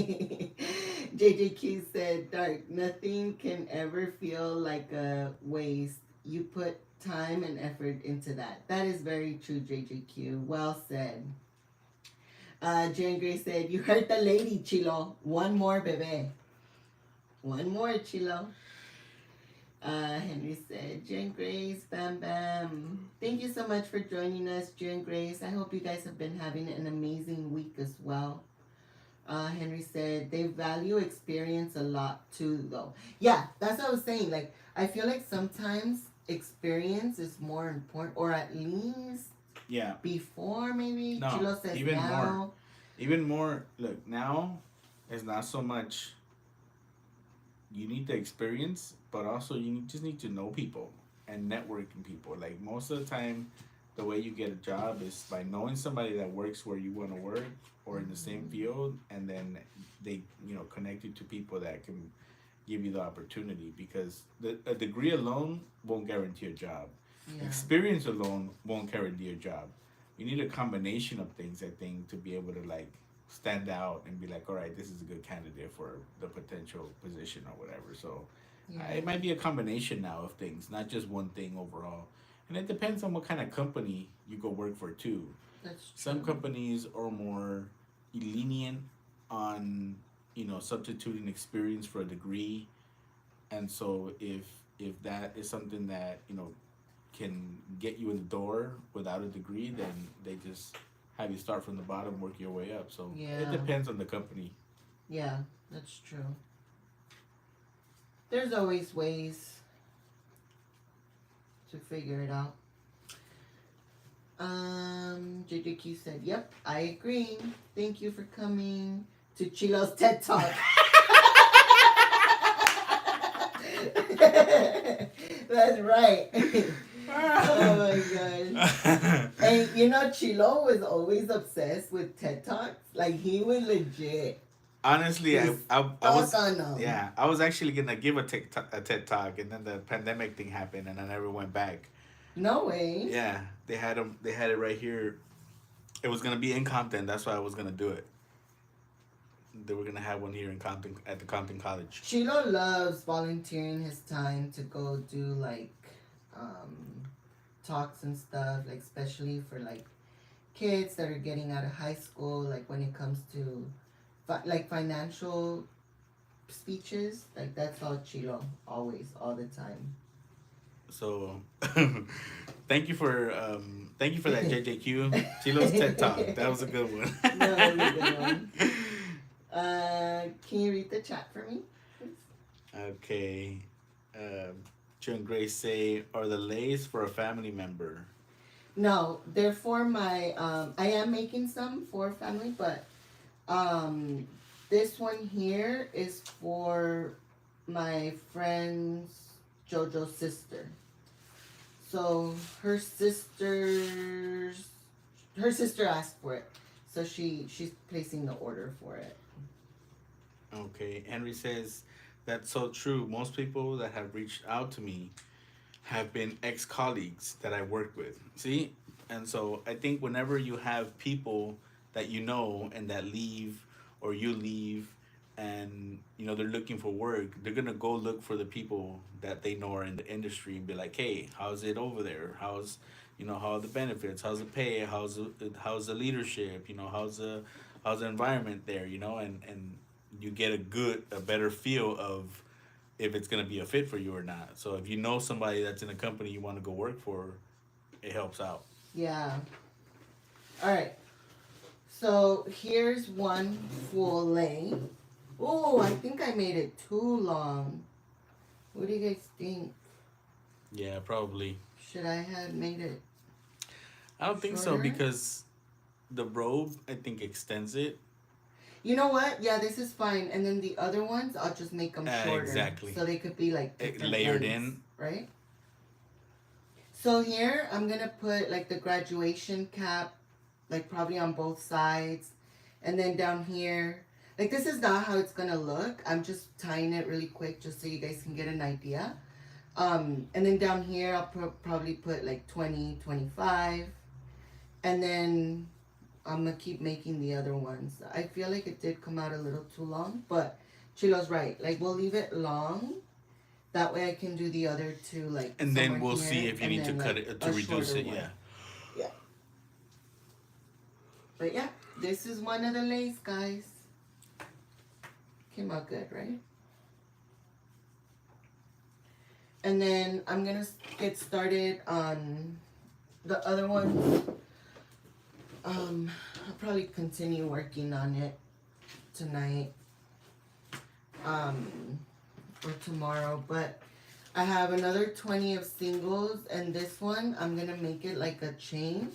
JJQ said, Dark, nothing can ever feel like a waste. You put time and effort into that. That is very true, JJQ. Well said. Jen Gray said, you heard the lady, Chilo. One more, bebe. One more, Chilo. Henry said, Jen Grace, bam bam. Thank you so much for joining us, Jen Grace. I hope you guys have been having an amazing week as well. Henry said, they value experience a lot too, though. Yeah, that's what I was saying. Like, I feel like sometimes experience is more important, or at least before maybe. No, Chilo says even now. more. Even more. Look, now it's not so much you need the experience, but also just need to know people and networking people. Like, most of the time, the way you get a job is by knowing somebody that works where you want to work or in the same field, and then they connect you to people that can give you the opportunity, because a degree alone won't guarantee a job. Yeah. Experience alone won't guarantee a job. You need a combination of things, I think, to be able to, like, stand out and be like, all right, this is a good candidate for the potential position or whatever. So it might be a combination now of things, not just one thing overall. And it depends on what kind of company you go work for too. That's true. Some companies are more lenient on substituting experience for a degree, and so if that is something that can get you in the door without a degree, then they just have you start from the bottom, work your way up. So it depends on the company. Yeah, that's true. There's always ways to figure it out. JJQ said, yep, I agree. Thank you for coming to Chilo's TED Talk. That's right. Oh my gosh. And Chilo was always obsessed with TED Talks. Like, he would legit. Honestly, I was yeah. I was actually gonna give a TED Talk, and then the pandemic thing happened, and I never went back. No way. Yeah, they had it right here. It was gonna be in Compton. That's why I was gonna do it. They were gonna have one here in Compton at the Compton College. Chilo loves volunteering his time to go do like talks and stuff, like especially for like kids that are getting out of high school, like when it comes to like financial speeches. Like, that's all Chilo, always, all the time. So thank you for that, JJQ. Chilo's TED Talk. That was a good one. That was a good one. Can you read the chat for me, please? Okay. Joe and Grace say, are the Leis for a family member? No, they're for my, I am making some for family, but, this one here is for my friend's JoJo's sister. So her sister asked for it. So she's placing the order for it. Okay, Henry says that's so true. Most people that have reached out to me have been ex colleagues that I worked with. See? And so I think whenever you have people that you know and that leave or you leave and they're looking for work, they're gonna go look for the people that they know are in the industry and be like, hey, how's it over there? How are the benefits? How's the pay? How's the leadership? How's the environment there? And you get a better feel of if it's gonna be a fit for you or not. So if you know somebody that's in a company you want to go work for, it helps out. Yeah. All right. So here's one full lay. Oh, I think I made it too long. What do you guys think? Yeah, probably. Should I have made it? I don't think so Shorter? because the robe I think extends it. You know what? Yeah, this is fine. And then the other ones, I'll just make them shorter. Exactly. So they could be like different Layered lengths, in. right? So here, I'm going to put like the graduation cap, like probably on both sides. And then down here, like this is not how it's going to look. I'm just tying it really quick just so you guys can get an idea. And then down here, I'll probably put like 20, 25. And then I'm going to keep making the other ones. I feel like it did come out a little too long, but Chilo's right. Like we'll leave it long. That way I can do the other two like. And then somewhere we'll here, see if you and need to then, cut like, it to a reduce shorter it. one. Yeah. Yeah. But yeah, this is one of the lace, guys. Came out good, right? And then I'm gonna get started on the other one. I'll probably continue working on it tonight, or tomorrow. But I have another 20 of singles, and this one I'm gonna make it like a chain,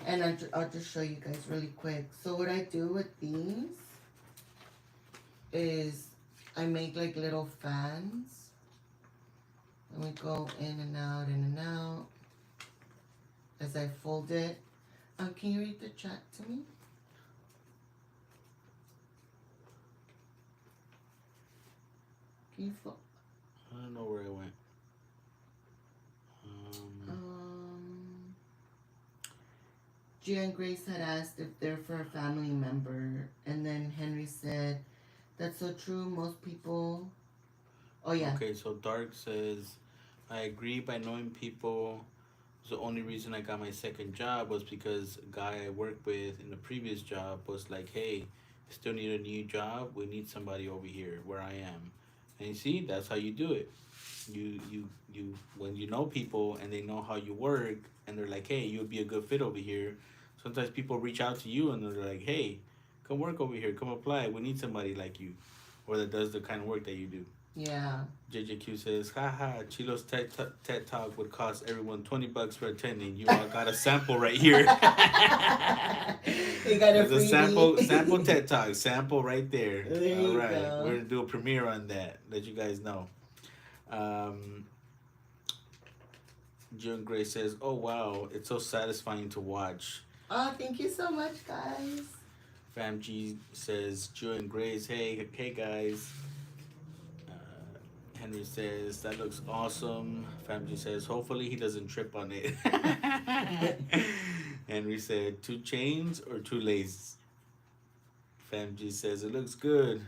and I'll just show you guys really quick. So what I do with these is I make like little fans. And we go in and out as I fold it. Can you read the chat to me? Can you fold? I don't know where I went. Gia and Grace had asked if they're for a family member, and then Henry said, "That's so true. Most people." Oh yeah. Okay, so Dark says, I agree. By knowing people, the only reason I got my second job was because a guy I worked with in the previous job was like, hey, still need a new job. We need somebody over here where I am. And you see, that's how you do it. You when you know people and they know how you work and they're like, hey, you would be a good fit over here. Sometimes people reach out to you and they're like, hey, come work over here, come apply. We need somebody like you, or that does the kind of work that you do. Yeah. JJQ says, haha, Chilo's TED Talk would cost everyone $20 for attending. You all got a sample right here. You got a There's freebie. a sample TED Talk, sample right there. There All you right, go. we're gonna do a premiere on that. Let you guys know. June Gray says, oh wow, it's so satisfying to watch. Oh, thank you so much, guys. Fam G says, June Grace, hey guys. Henry says, that looks awesome. Family says, hopefully he doesn't trip on it. Henry said, 2 chains or 2 laces? Family says, it looks good.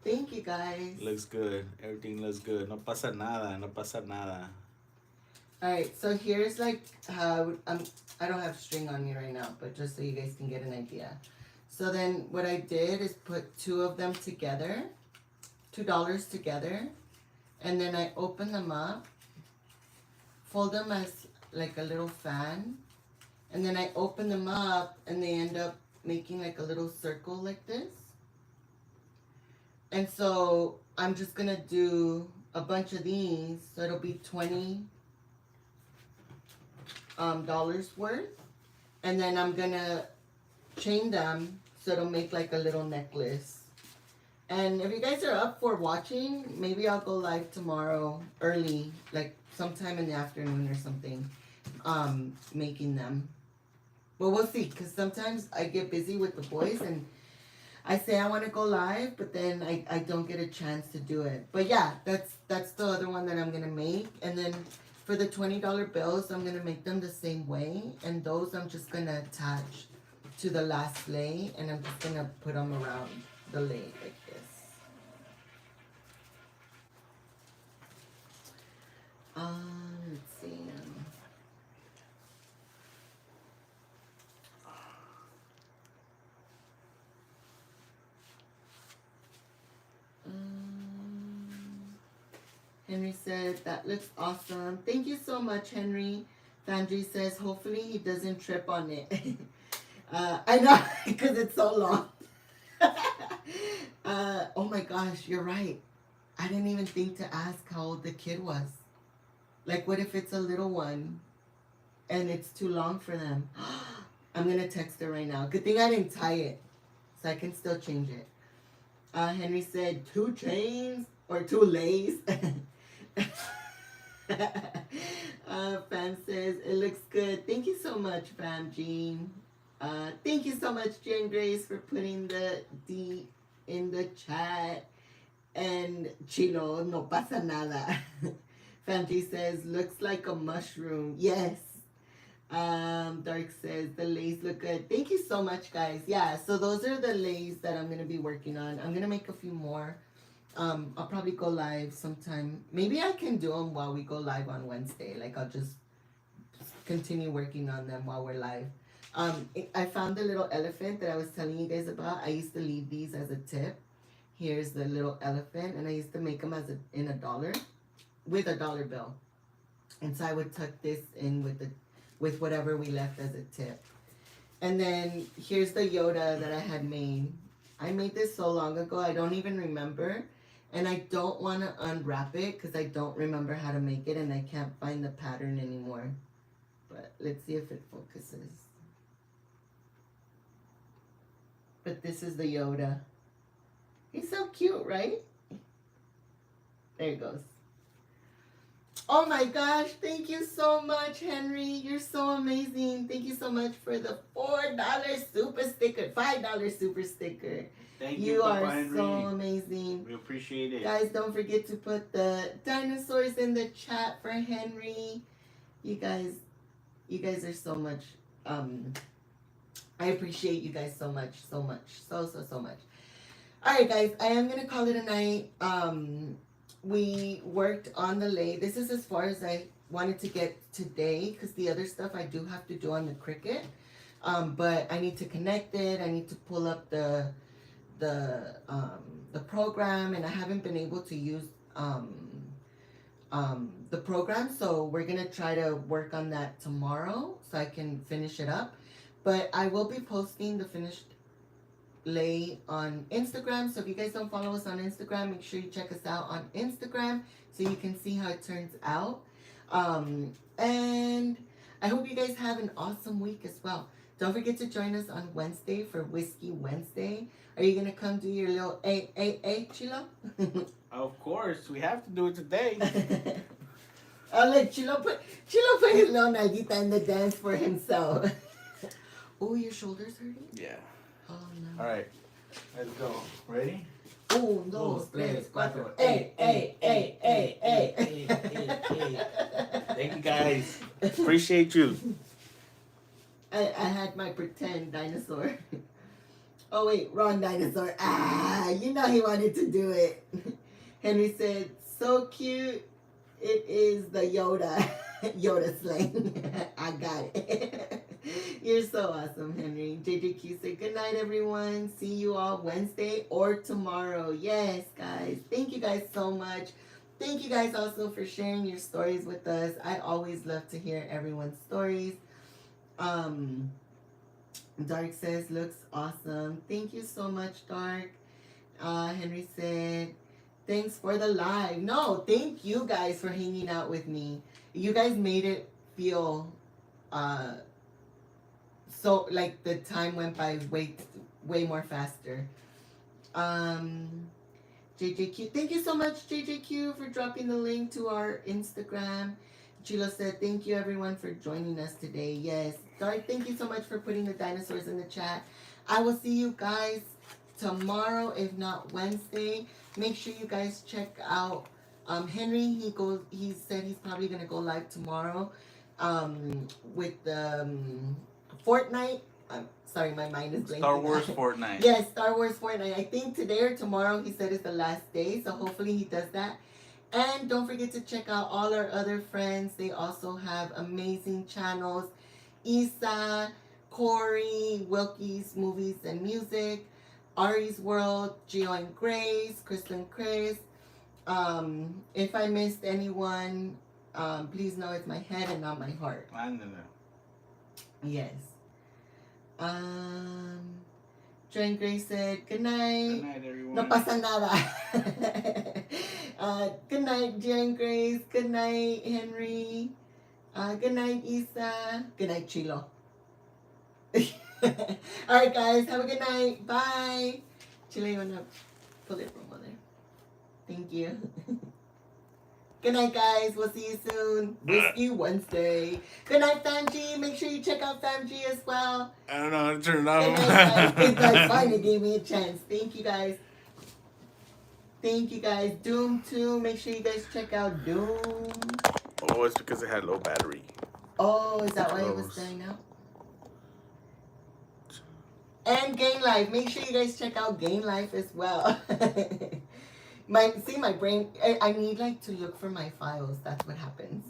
Thank you, guys. Looks good. Everything looks good. No pasa nada. No pasa nada. Alright, so here's like how, I don't have string on me right now, but just so you guys can get an idea. So then what I did is put 2 of them together, $2 together. And then I open them up, fold them as like a little fan, and then I open them up and they end up making like a little circle like this. And so I'm just gonna do a bunch of these, so it'll be 20 dollars worth, and then I'm gonna chain them so it'll make like a little necklace. And if you guys are up for watching, maybe I'll go live tomorrow early, like sometime in the afternoon or something, making them. But we'll see, because sometimes I get busy with the boys and I say I want to go live, but then I don't get a chance to do it. But yeah, that's the other one that I'm going to make. And then for the $20 bills, I'm going to make them the same way. And those I'm just going to attach to the last sleigh, and I'm just going to put them around the leg like this. Let's see. Henry said, that looks awesome. Thank you so much, Henry. Fandry says, hopefully he doesn't trip on it. I know, because it's so long. Oh my gosh, you're right. I didn't even think to ask how old the kid was. Like, what if it's a little one and it's too long for them? I'm going to text her right now. Good thing I didn't tie it, so I can still change it. Henry said, 2 chains or 2 lays. Fam says, it looks good. Thank you so much, Fam Jean. Thank you so much, Jane Grace, for putting the D in the chat. And Chilo, no pasa nada. Fancy says, looks like a mushroom. Yes. Dark says, the lays look good. Thank you so much, guys. Yeah, so those are the lays that I'm going to be working on. I'm going to make a few more. I'll probably go live sometime. Maybe I can do them while we go live on Wednesday. Like, I'll just continue working on them while we're live. I found the little elephant that I was telling you guys about. I used to leave these as a tip. Here's the little elephant, and I used to make them in $1 with a dollar bill. And so I would tuck this in with whatever we left as a tip. And then here's the Yoda that I had made. I made this so long ago, I don't even remember. And I don't want to unwrap it because I don't remember how to make it, and I can't find the pattern anymore. But let's see if it focuses. But this is the Yoda. He's so cute, right? There it goes. Oh my gosh, thank you so much, Henry. You're so amazing. Thank you so much for the $4 super sticker, $5 super sticker. Thank you Papa are Henry. so amazing. We appreciate it. Guys, don't forget to put the dinosaurs in the chat for Henry. You guys are so much. I appreciate you guys so much, so much, so much. All right, guys, I am gonna call it a night. We worked on the lay. This is as far as I wanted to get today, because the other stuff I do have to do on the Cricut. But I need to connect it. I need to pull up the program, and I haven't been able to use the program. So we're gonna try to work on that tomorrow so I can finish it up. But I will be posting the finished lay on Instagram. So if you guys don't follow us on Instagram, make sure you check us out on Instagram so you can see how it turns out. And I hope you guys have an awesome week as well. Don't forget to join us on Wednesday for Whiskey Wednesday. Are you gonna come do your little A Chilo? Of course, we have to do it today. I'll let Chilo put his little nalguita in the dance for himself. Oh, your shoulder's hurting? Yeah. Oh no. All right, let's go. Ready? 1, 2, 3, 4. Hey. Thank you, guys. Appreciate you. I had my pretend dinosaur. Oh wait, wrong dinosaur. You know he wanted to do it. Henry said, so cute. It is the Yoda. Yoda slang. I got it. You're so awesome, Henry. JJQ said, good night, everyone. See you all Wednesday or tomorrow. Yes, guys. Thank you guys so much. Thank you guys also for sharing your stories with us. I always love to hear everyone's stories. Dark says, looks awesome. Thank you so much, Dark. Henry said, thanks for the live. No, thank you guys for hanging out with me. You guys made it feel so like the time went by way more faster. JJQ, thank you so much, JJQ, for dropping the link to our Instagram. Chilo said, thank you everyone for joining us today. Yes. Dark, thank you so much for putting the dinosaurs in the chat. I will see you guys tomorrow, if not Wednesday. Make sure you guys check out Henry. He said he's probably gonna go live tomorrow with the Fortnite. I'm sorry, my mind is blanking. Star Wars Fortnite. Yes, Star Wars Fortnite. I think today or tomorrow he said is the last day, so hopefully he does that. And don't forget to check out all our other friends. They also have amazing channels. Isa, Corey, Wilkie's Movies and Music, Ari's World, Gio and Grace, Crystal and Chris. If I missed anyone, please know it's my head and not my heart. I know. Yes. Joy and Grace said, good night. Good night, everyone. No pasa nada. Good night, Joy and Grace. Good night, Henry. Good night, Isa. Good night, Chilo. Alright, guys. Have a good night. Bye. Chilo, you want to pull it from over there? Thank you. Good night, guys. We'll see you soon. Whiskey Wednesday. Good night, Famji. Make sure you check out Famji as well. I don't know how to turn it Good off. night, guys. It's fine. It gave me a chance. Thank you, guys. Thank you, guys. Doom 2. Make sure you guys check out Doom. Oh, it's because it had low battery. Oh, is that why it was dying out? And Gain Life. Make sure you guys check out Gain Life as well. My brain, I need like to look for my files. That's what happens.